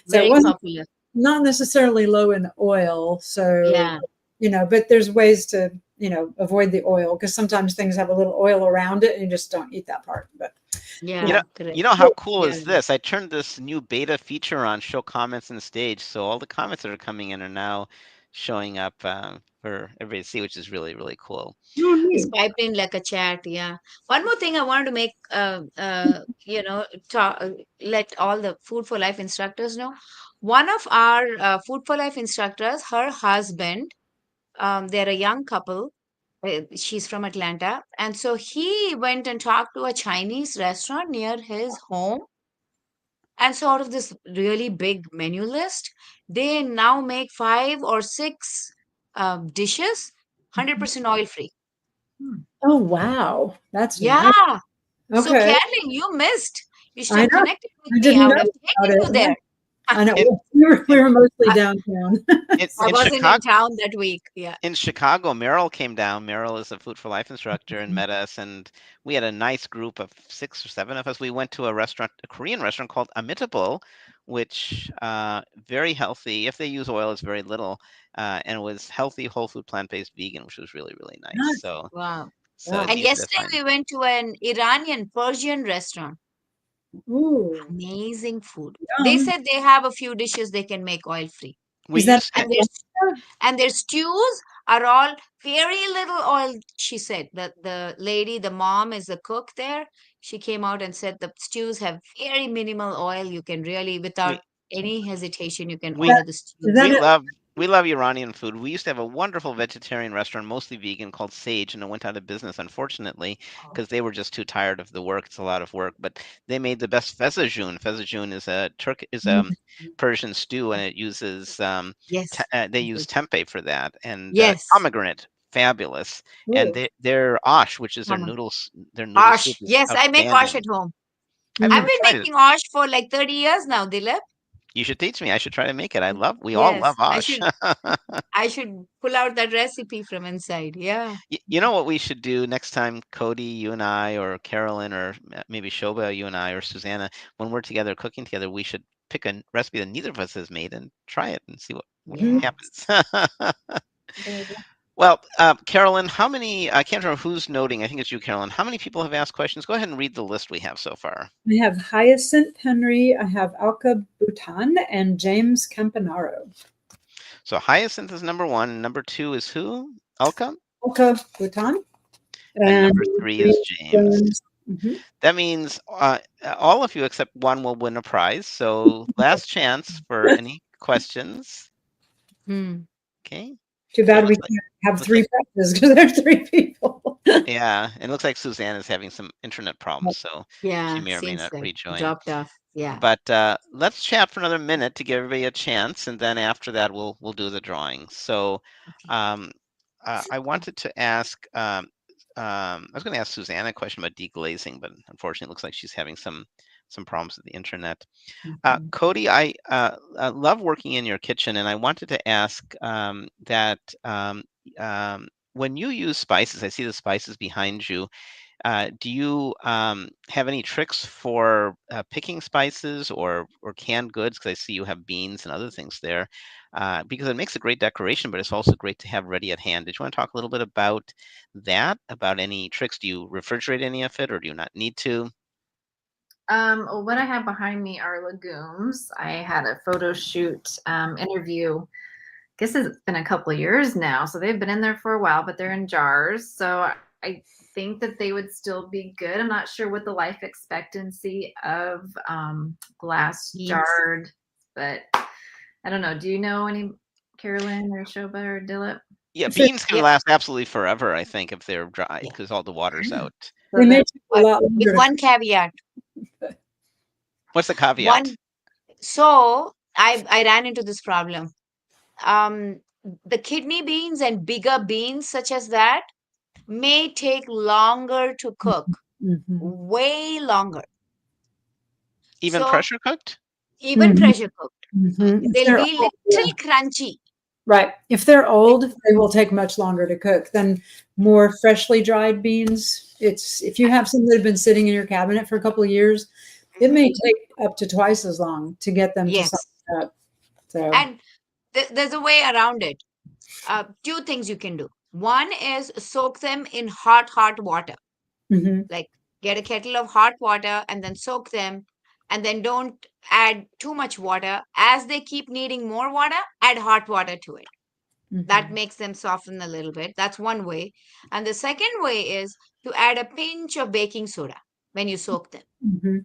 very it wasn't popular. not necessarily low in oil, so Yeah. but there's ways to avoid the oil, because sometimes things have a little oil around it and you just don't eat that part. But Yeah, correct. You know how cool Yeah. is this? I turned this new beta feature on, show comments in stage, so all the comments that are coming in are now showing up for everybody to see, which is really, really cool. It's piped in like a chat. Yeah. One more thing I wanted to make, let all the Food for Life instructors know. One of our Food for Life instructors, her husband, they're a young couple. She's from Atlanta. And so he went and talked to a Chinese restaurant near his home. And so out of this really big menu list, they now make 5 or 6 dishes, 100% oil free. oh wow, that's nice. Yeah. So, Okay, Carolyn, you missed. You should I have know. connected I with me. didn't I know would have about taken it. you there. I know In, we were mostly I, downtown. I in wasn't in Chicago, town that week. Yeah. in Chicago, Merrill came down. Merrill is a Food for Life instructor and met us, and we had a nice group of 6 or 7 of us. We went to a restaurant, a Korean restaurant called Amitabel, which very healthy. If they use oil, it's very little, and it was healthy, whole food, plant-based, vegan, which was really, really nice. Nice. So, Wow. so it's And easy to yesterday find. we went to an Iranian Persian restaurant. Ooh, Amazing food. They yum. said they have a few dishes they can make oil free. We Is that used to. And their stews are all very little oil, she said. The lady, the mom is the cook there. She came out and said the stews have very minimal oil. You can really, without We any hesitation, you can we order the is stews. that we it? love Iranian food. We used to have a wonderful vegetarian restaurant, mostly vegan, called Sage, and it went out of business, unfortunately, because they were just too tired of the work. It's a lot of work, but they made the best fezajun. Fezajun is a Persian stew, and it uses Yes. they use tempeh for that, and Yes. pomegranate, fabulous, and Ooh. their ash, which is Come on. their noodle soup, Osh. is Yes, I make osh outstanding. at home. I've I've never Mm. been tried it. making osh for like 30 years now, Dilip. You should teach me. I should try to make it. We all Yes. love ash. I should pull out that recipe from inside. Yeah. You know what we should do next time, Cody, you and I, or Carolyn, or maybe Shoba, you and I, or Susanna, when we're together cooking together, we should pick a recipe that neither of us has made and try it and see what Yeah. happens. Well, Carolyn, how many, I can't remember who's noting, I think it's you, Carolyn. How many people have asked questions? Go ahead and read the list we have so far. I have Hyacinth Henry, I have Alka Bhutan, and James Campanaro. So Hyacinth is number 1. Number 2 is who? Alka? Alka Bhutan. And number 3 is James. Mm-hmm. That means all of you except one will win a prize. So last chance for any questions. Hmm. Okay. Too So it bad we looks like, can't have looks 3 like prizes because there's 3 people. yeah, and it looks like Suzanne is having some internet problems, so she Yeah. may or may Seems not like rejoin. dropped off. Yeah. But let's chat for another minute to give everybody a chance, and then after that we'll do the drawing. So um, I wanted to ask. I was going to ask Suzanne a question about deglazing, but unfortunately, it looks like she's having some problems with the internet. Mhm. Cody, I love working in your kitchen, and I wanted to ask that when you use spices, I see the spices behind you. Do you have any tricks for picking spices or canned goods? Because I see you have beans and other things there. Because it makes a great decoration, but it's also great to have ready at hand. Did you want to talk a little bit about that? About any tricks? Do you refrigerate any of it, or do you not need to? Well, what I have behind me are legumes. I had a photo shoot interview. Guess it's been a couple of years now, so they've been in there for a while, but they're in jars. So I think that they would still be good. I'm not sure what the life expectancy of glass Beans. jarred, but I don't know. Do you know any, Carolyn or Shoba or Dilip? Yeah, beans can Yeah. last absolutely forever, I think, if they're dry, Yeah. because all the water's out. They may take a But lot with longer to one caveat. What's the caveat? So I ran into this problem. The kidney beans and bigger beans such as that may take longer to cook, Mhm. way longer. Even So pressure cooked? even Mhm. pressure cooked, Mhm. If they'll they're be old, little yeah. crunchy. Right. If they're old, they will take much longer to cook than more freshly dried beans. If you have some that have been sitting in your cabinet for a couple of years, it may take up to twice as long to get them to Yes. soften up. So And there's a way around it. 2 things you can do. One is soak them in hot, hot water. Mm-hmm. Like get a kettle of hot water and then soak them. And then don't add too much water. As they keep needing more water, add hot water to it. That makes them soften a little bit. That's one way. And the second way is to add a pinch of baking soda when you soak them. Mm-hmm.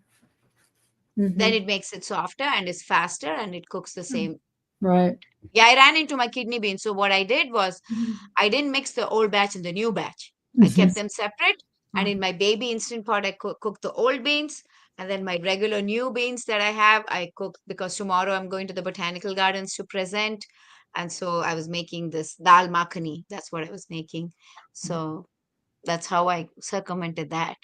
Then Mm-hmm. it makes it softer and is faster and it cooks the same. Right. Yeah, I ran into my kidney beans. So what I did was I didn't mix the old batch and the new batch. I Mm-hmm. kept them separate. And in my baby instant pot, I cooked the old beans. And then my regular new beans that I have, I cooked because tomorrow I'm going to the botanical gardens to present. And so I was making this dal makhani. That's what I was making. So that's how I circumvented that,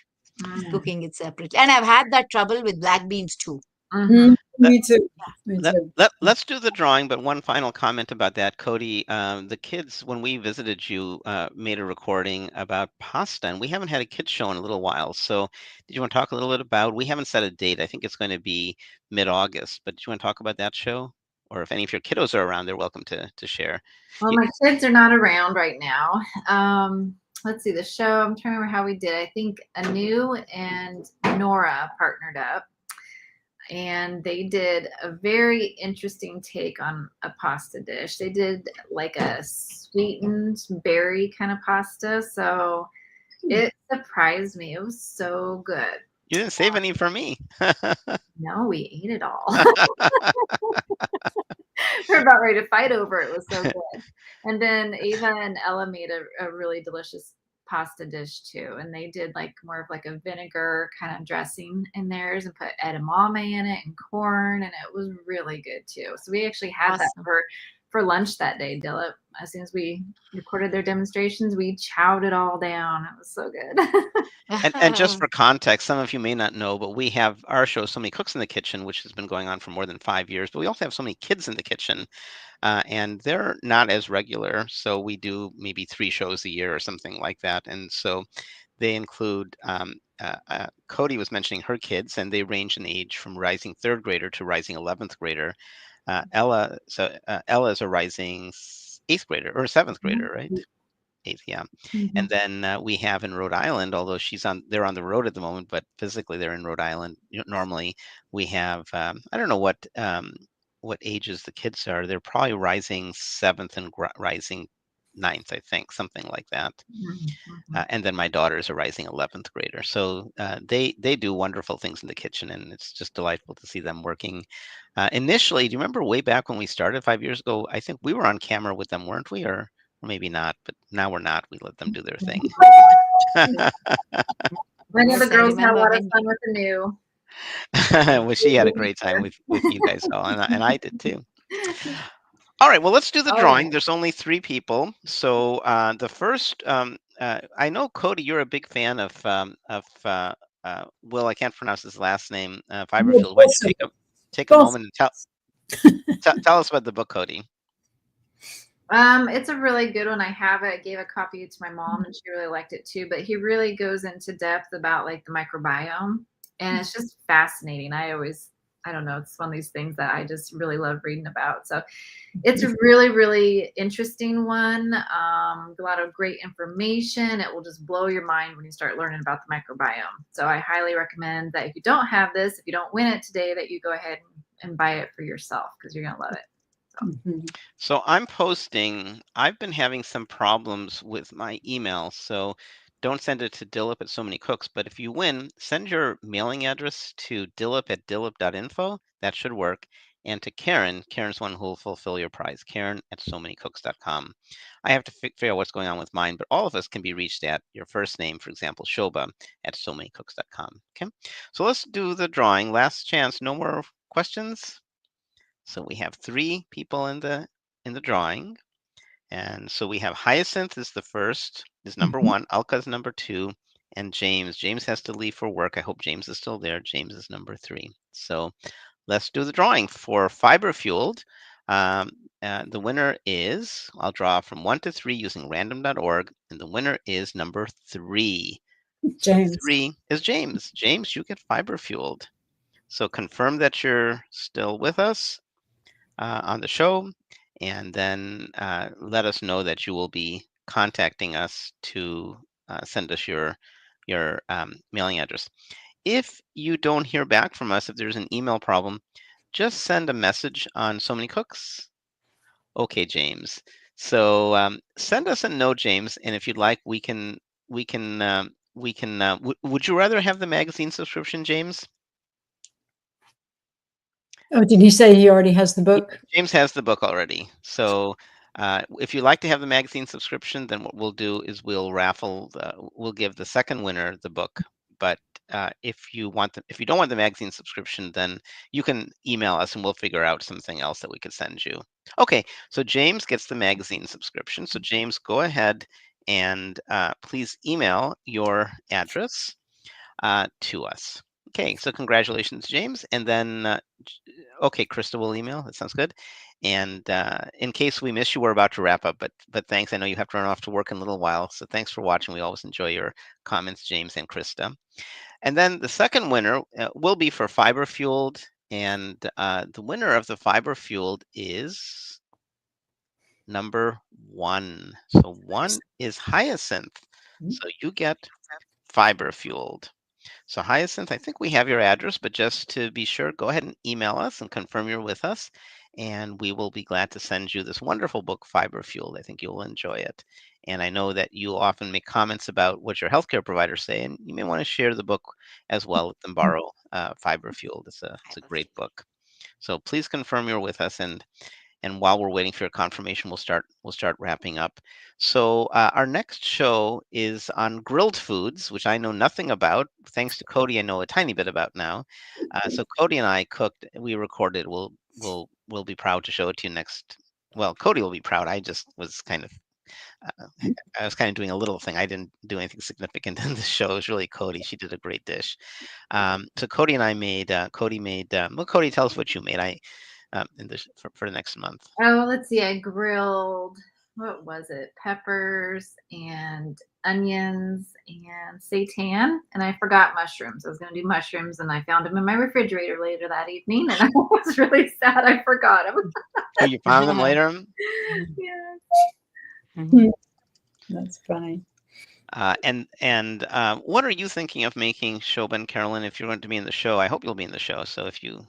cooking it separately. And I've had that trouble with black beans too. Mm, Let, me too. Me let, too. let's do the drawing, but one final comment about that, Cody. The kids, when we visited you, made a recording about pasta, and we haven't had a kids show in a little while. So, did you want to talk a little bit about? We haven't set a date. I think it's going to be mid-August. But did you want to talk about that show, or if any of your kiddos are around, they're welcome to share. Well, You- my kids are not around right now. Let's see the show. I'm trying to remember how we did. I think Anu and Nora partnered up, and they did a very interesting take on a pasta dish. They did like a sweetened berry kind of pasta. So it surprised me. It was so good. You didn't save any for me. No, we ate it all. We're about ready to fight over it. It was so good. And then Ava and Ella made a really delicious pasta dish too. And they did like more of like a vinegar kind of dressing in theirs and put edamame in it and corn. And it was really good too. So we actually had that Awesome. for lunch that day, Dilla. As soon as we recorded their demonstrations, we chowed it all down. It was so good. And just for context, some of you may not know, but we have our show, So Many Cooks in the Kitchen, which has been going on for more than 5 years. But we also have so many kids in the kitchen, and they're not as regular. So we do maybe 3 shows a year or something like that. And so they include, Cody was mentioning her kids, and they range in age from rising 3rd grader to rising 11th grader. Ella is a rising 8th grader or 7th grader, right? 8th, yeah. And then we have in Rhode Island, although they're on the road at the moment, but physically they're in Rhode Island. Normally we have, I don't know what ages the kids are. They're probably rising 7th and rising 9th, I think, something like that. And then my daughter's a rising 11th grader. So they do wonderful things in the kitchen, and it's just delightful to see them working. Initially, do you remember way back when we started 5 years ago? I think we were on camera with them, weren't we? Or maybe not, but now we're not. We let them do their thing. Many of Yes, the I girls had a remember lot of when fun with the new. Well, she had a great time with you guys all, and I did too. All right, well, let's do the All drawing. right. There's only 3 people. So the first, I know, Cody, you're a big fan of Will, I can't pronounce his last name, Fiberfield. Why don't you take a moment and tell us about the book, Cody? It's a really good one. I have it. I gave a copy to my mom and she really liked it too. But he really goes into depth about like the microbiome. And it's just fascinating. I don't know, it's one of these things that I just really love reading about. So it's a really, really interesting one. A lot of great information. It will just blow your mind when you start learning about the microbiome. So I highly recommend that if you don't have this, if you don't win it today, that you go ahead and buy it for yourself because you're going to love it. So I've been having some problems with my email. So don't send it to Dillip at So Many Cooks. But if you win, send your mailing address to dillip@dillip.info. That should work. And to Karen, Karen's one who will fulfill your prize, Karen@so-many-cooks.com. I have to figure out what's going on with mine, but all of us can be reached at your first name, for example, Shoba at so-many-cooks.com. Okay, so let's do the drawing. Last chance. No more questions? So we have 3 people in the drawing. And so we have Hyacinth is the first, is number 1, Alka is number 2, and James. James has to leave for work. I hope James is still there. James is number 3. So let's do the drawing for Fiber Fueled. The winner is, I'll draw from 1 to 3 using random.org, and the winner is number 3. So James. 3 is James. James, you get Fiber Fueled. So confirm that you're still with us on the show, and then let us know that you will be contacting us to send us your mailing address. If you don't hear back from us, if there's an email problem, just send a message on So Many Cooks. Okay, James. So send us a note, James, and if you'd like, we can would you rather have the magazine subscription, James? Oh, did he say he already has the book? James has the book already. So if you'd like to have the magazine subscription, then what we'll do is we'll we'll give the second winner the book. But if you don't want the magazine subscription, then you can email us and we'll figure out something else that we could send you. Okay, so James gets the magazine subscription. So James, go ahead and please email your address to us. Okay, so congratulations, James. And then, okay, Krista will email. That sounds good. And in case we miss you, we're about to wrap up. But thanks. I know you have to run off to work in a little while. So thanks for watching. We always enjoy your comments, James and Krista. And then the second winner will be for Fiber Fueled. And the winner of the Fiber Fueled is number 1. So 1 is Hyacinth. So you get Fiber Fueled. So Hyacinth, I think we have your address, but just to be sure, go ahead and email us and confirm you're with us, and we will be glad to send you this wonderful book, Fiber Fueled. I think you'll enjoy it. And I know that you often make comments about what your healthcare providers say, and you may want to share the book as well. Let them borrow Fiber Fueled. It's a great book. So please confirm you're with us, and while we're waiting for your confirmation, we'll start wrapping up. So our next show is on grilled foods, which I know nothing about. Thanks to Cody, I know a tiny bit about now. So Cody and I cooked. We recorded. We'll be proud to show it to you next. Well, Cody will be proud. I just was kind of. I was kind of doing a little thing. I didn't do anything significant in the show. It was really Cody. She did a great dish. So Cody and I made. Cody made. Well, Cody, tell us what you made. For the next month. Oh, let's see. I grilled, what was it? Peppers and onions and seitan, and I forgot mushrooms. I was going to do mushrooms, and I found them in my refrigerator later that evening, and I was really sad I forgot them. Oh, you found them later? Yeah. That's funny. What are you thinking of making, Shobha and Carolyn, if you're going to be in the show? I hope you'll be in the show. So if you,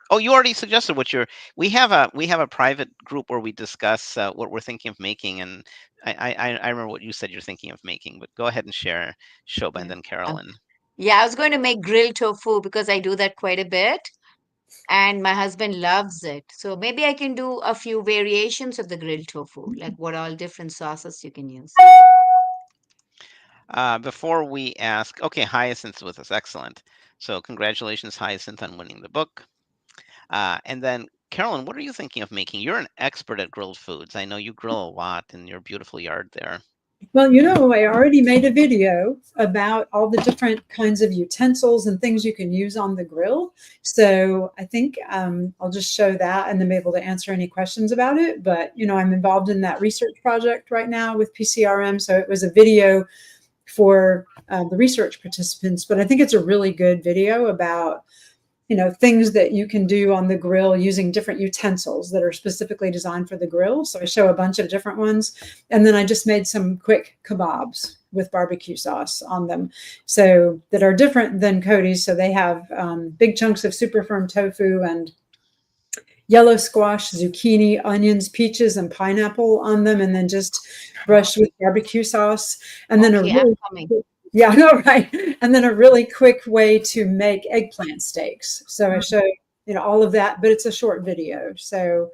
oh, you already suggested what you're. We have a private group where we discuss what we're thinking of making, and I remember what you said you're thinking of making. But go ahead and share, Shobha, and then Carolyn. Yeah, I was going to make grilled tofu because I do that quite a bit. And my husband loves it. So maybe I can do a few variations of the grilled tofu, like what all different sauces you can use. Before we ask, okay, Hyacinth's with us. Excellent. So congratulations, Hyacinth, on winning the book. And then, Carolyn, what are you thinking of making? You're an expert at grilled foods. I know you grill a lot in your beautiful yard there. Well, I already made a video about all the different kinds of utensils and things you can use on the grill. So I think I'll just show that and then be able to answer any questions about it. But, I'm involved in that research project right now with PCRM. So it was a video for the research participants. But I think it's a really good video about things that you can do on the grill using different utensils that are specifically designed for the grill. So I show a bunch of different ones. And then I just made some quick kebabs with barbecue sauce on them. So that are different than Cody's. So they have big chunks of super firm tofu and yellow squash, zucchini, onions, peaches, and pineapple on them. And then just brushed with barbecue sauce. And then yeah, I know, right? And then a really quick way to make eggplant steaks. So I show, all of that, but it's a short video. So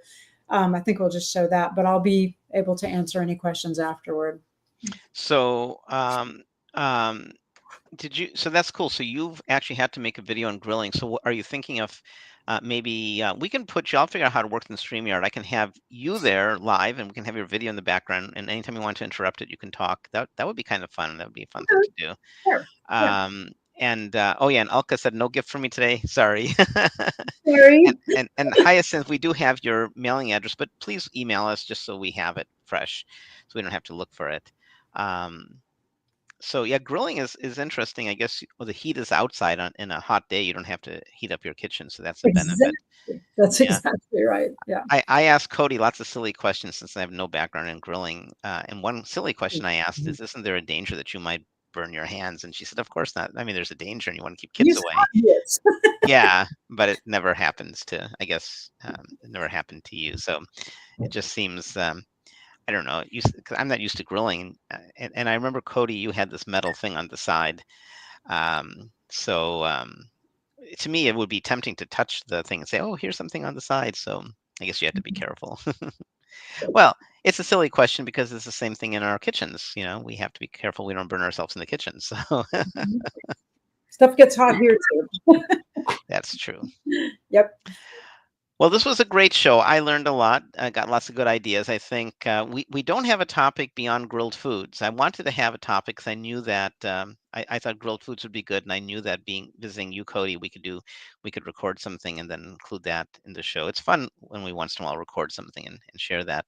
I think we'll just show that, but I'll be able to answer any questions afterward. So, so that's cool. So you've actually had to make a video on grilling. So what are you thinking of? Maybe we can I'll figure out how to work in the StreamYard. I can have you there live and we can have your video in the background. And anytime you want to interrupt it, you can talk. That would be kind of fun. That would be a fun thing to do. Sure. And Alka said no gift for me today. Sorry. Sorry. and Hyacinth, we do have your mailing address, but please email us just so we have it fresh, so we don't have to look for it. So yeah, grilling is interesting. I guess well, the heat is outside in a hot day. You don't have to heat up your kitchen, so that's a benefit. Exactly. That's Yeah. exactly right. Yeah. I asked Cody lots of silly questions since I have no background in grilling. And one silly question I asked is, "Isn't there a danger that you might burn your hands?" And she said, "Of course not. I mean, there's a danger, and you want to keep kids Use away." conduits. Yeah, but it never happens to. I guess it never happened to you. So it just seems. I don't know. Cause I'm not used to grilling, and I remember Cody, you had this metal thing on the side. So to me, it would be tempting to touch the thing and say, "Oh, here's something on the side." So I guess you have to be careful. Well, it's a silly question because it's the same thing in our kitchens. You know, we have to be careful we don't burn ourselves in the kitchen. So Stuff gets hot here too. that's true. Yep. Well, this was a great show. I learned a lot. I got lots of good ideas. I think we don't have a topic beyond grilled foods. I wanted to have a topic because I knew that I thought grilled foods would be good, and I knew that being visiting you, Cody, we could record something and then include that in the show. It's fun when we once in a while record something and share that.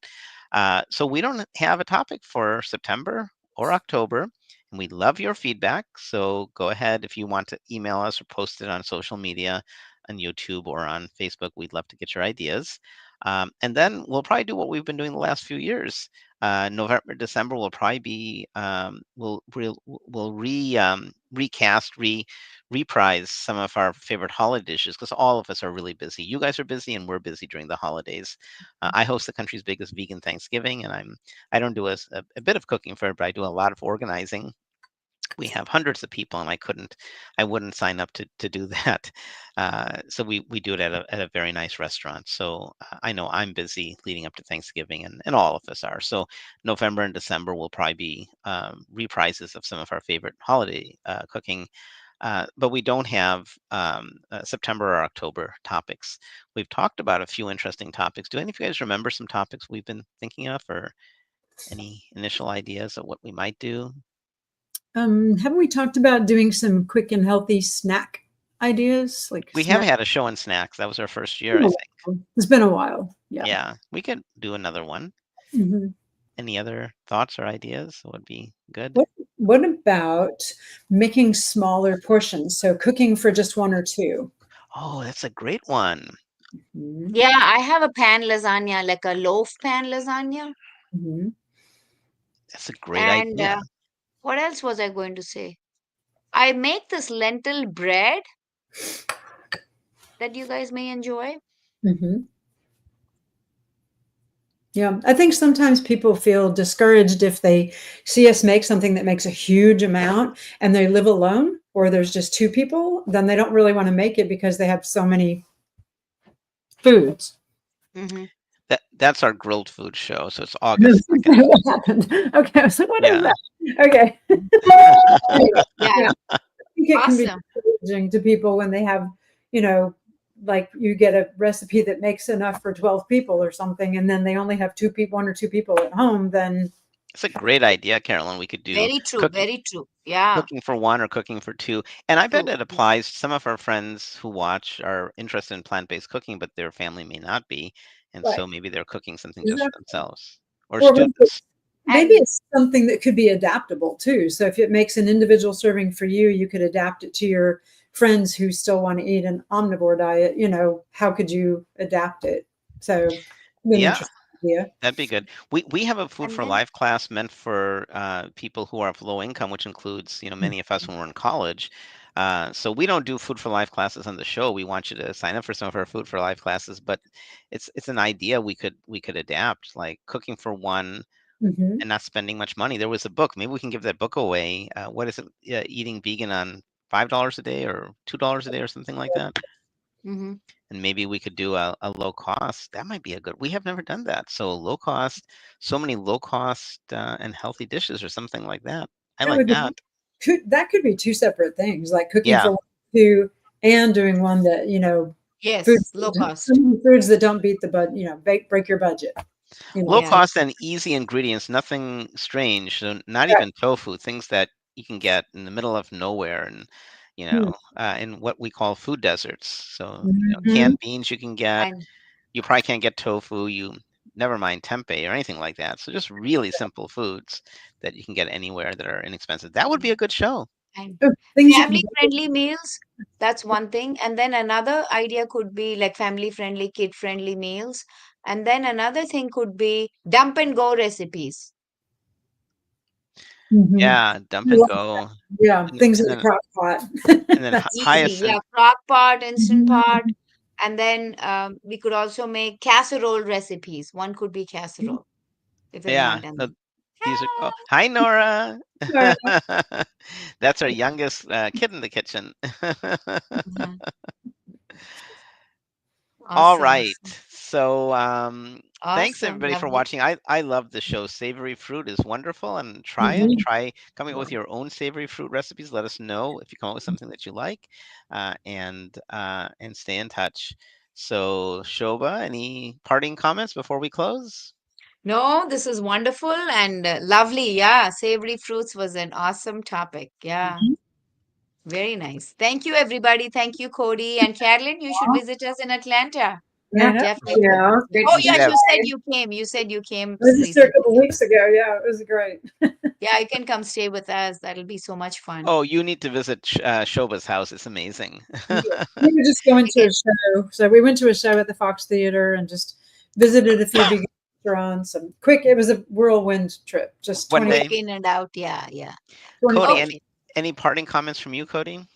So we don't have a topic for September or October, and we love your feedback. So go ahead if you want to email us or post it on social media on YouTube or on Facebook. We'd love to get your ideas. And then we'll probably do what we've been doing the last few years. November, December will probably be we'll recast, reprise some of our favorite holiday dishes because all of us are really busy. You guys are busy, and we're busy during the holidays. I host the country's biggest vegan Thanksgiving, and I don't do a bit of cooking for it, but I do a lot of organizing. We have hundreds of people, and I wouldn't sign up to do that. So we do it at a very nice restaurant. So I know I'm busy leading up to Thanksgiving, and all of us are. So November and December will probably be reprises of some of our favorite holiday cooking. But we don't have September or October topics. We've talked about a few interesting topics. Do any of you guys remember some topics we've been thinking of, or any initial ideas of what we might do? Haven't we talked about doing some quick and healthy snack ideas? Like We have snack. had a show on snacks. That was our first year, I think. It's been a while. Yeah. Yeah, we could do another one. Mhm. Any other thoughts or ideas that would be good? What about making smaller portions? So cooking for just one or two. Oh, that's a great one. Mhm. Yeah, I have a pan lasagna, like a loaf pan lasagna. Mhm. That's a great And idea. what else was I going to say? I make this lentil bread that you guys may enjoy. Mhm. Yeah, I think sometimes people feel discouraged if they see us make something that makes a huge amount and they live alone or there's just two people, then they don't really want to make it because they have so many foods. Hmm. That's our grilled food show. So it's No, August 2nd. what happened? Okay, I was like, what is Yeah. that? Okay. Yeah, Yeah, I think it can be awesome. discouraging to people when they have, you know, like you get a recipe that makes enough for 12 people or something, and then they only have one or two people at home, then It's a great idea, Carolyn. We could do Very true, cooking very true. Yeah, cooking for one or cooking for two. And I bet true. it applies. Some of our friends who watch are interested in plant-based cooking, but their family may not be. And right. so maybe they're cooking something just for Exactly. themselves or Or maybe students. maybe And it's something that could be adaptable too. So if it makes an individual serving for you, you could adapt it to your friends who still want to eat an omnivore diet. How could you adapt it? So an Yeah, interesting idea. that'd be good. We have a Food and for then Life class meant for people who are of low income, which includes, many of us when we're in college. So we don't do Food for Life classes on the show. We want you to sign up for some of our Food for Life classes, but it's an idea we could adapt, like cooking for one Mhm. and not spending much money. There was a book. Maybe we can give that book away. What is it? Eating vegan on $5 a day or $2 a day or something like that. mhm. And maybe we could do a low cost. That might be a good. We have never done that. So low cost, so many low cost and healthy dishes or something like that. I That like would be that. that could be two separate things, like cooking Yeah, for one, two, and doing one that food Yes, low cost. some foods that don't beat the bud, break your budget. low Yeah. cost and easy ingredients. Nothing strange. So not Right. even tofu. Things that you can get in the middle of nowhere and Hmm. in what we call food deserts. So Mhm. canned beans you can get. And You probably can't get tofu. You never mind tempeh or anything like that. So just really simple foods that you can get anywhere that are inexpensive. That would be a good show. And Oh, things you can family-friendly meals, that's one thing. And then another idea could be like family-friendly, kid-friendly meals. And then another thing could be dump and go recipes. Mhm. Yeah, dump I and love go. Yeah, And, things and in the then crock pot. and then Easy, yeah. hyacinth. Crock pot, instant pot. Mhm. And then we could also make casserole recipes. One could be casserole if you've not Yeah, done no, that. these are. Oh, hi, Nora. Right. That's our youngest kid in the kitchen. Mhm. All Awesome. right. So, thanks Awesome. everybody for Lovely. watching. I love the show. Savory fruit is wonderful, and try it. Mhm. Try coming up with your own savory fruit recipes. Let us know if you come up with something that you like, and stay in touch. So, Shobha, any parting comments before we close? No, this is wonderful and lovely. Yeah, savory fruits was an awesome topic. Yeah, Mhm. very nice. Thank you, everybody. Thank you, Cody and Carolyn. You should visit us in Atlanta. I Yeah, know. thank you. Definitely. It's great Oh, to We'll see do yeah, you that. you said guys. you came. You said you came I was just there a couple recently. weeks ago. Yeah, it was great. Yeah, you can come stay with us. That'll be so much fun. Oh, you need to visit Shobha's house. It's amazing. Yeah. We were just going to Again, a show. So we went to a show at the Fox Theater and just visited a few big restaurants. And quick, it was a whirlwind trip. Just One 20, quick day, in and out. Yeah, yeah. 20 Cody. days. Okay. Any parting comments from you, Cody?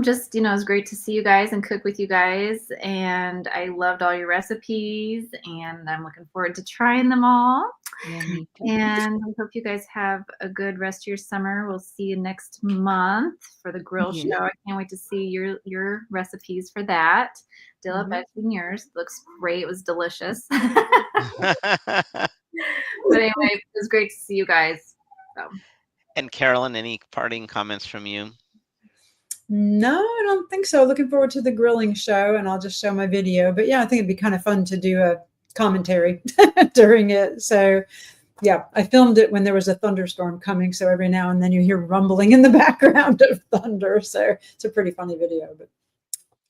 Just, it was great to see you guys and cook with you guys. And I loved all your recipes and I'm looking forward to trying them all. Yeah, me too. And I hope you guys have a good rest of your summer. We'll see you next month for the grill Yeah. show. I can't wait to see your recipes for that. Dilla, Mhm. between yours. Looks great. It was delicious. But anyway, it was great to see you guys. So. And Carolyn, any parting comments from you? No, I don't think so. Looking forward to the grilling show, and I'll just show my video. But yeah, I think it'd be kind of fun to do a commentary during it. So yeah, I filmed it when there was a thunderstorm coming. So every now and then you hear rumbling in the background of thunder. So it's a pretty funny video. But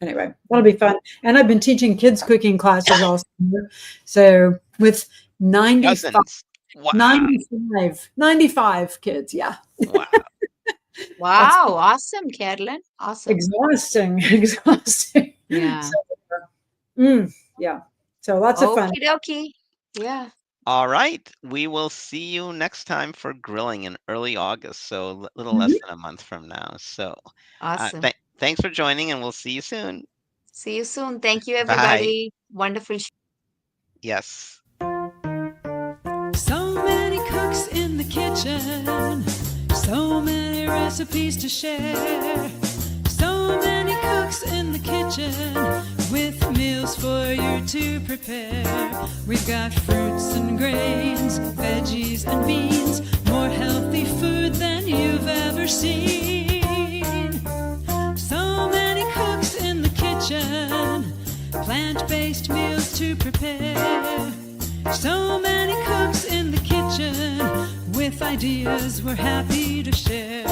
anyway, that'll be fun. And I've been teaching kids cooking classes all summer. So with 95, Dozens. Wow. 95 kids. Yeah. Wow. Wow. Awesome, Carolyn. Awesome. Exhausting. Exhausting. Yeah. So, yeah. So lots of fun. Okie dokie. Yeah. All right. We will see you next time for grilling in early August. So a little less than a month from now. So Awesome. thanks for joining, and we'll see you soon. See you soon. Thank you, Bye. everybody. Wonderful. Yes. So many cooks in the kitchen, so many recipes to share. So many cooks in the kitchen with meals for you to prepare. We've got fruits and grains, veggies and beans, more healthy food than you've ever seen. So many cooks in the kitchen, plant-based meals to prepare. So many cooks in the kitchen with ideas we're happy to share.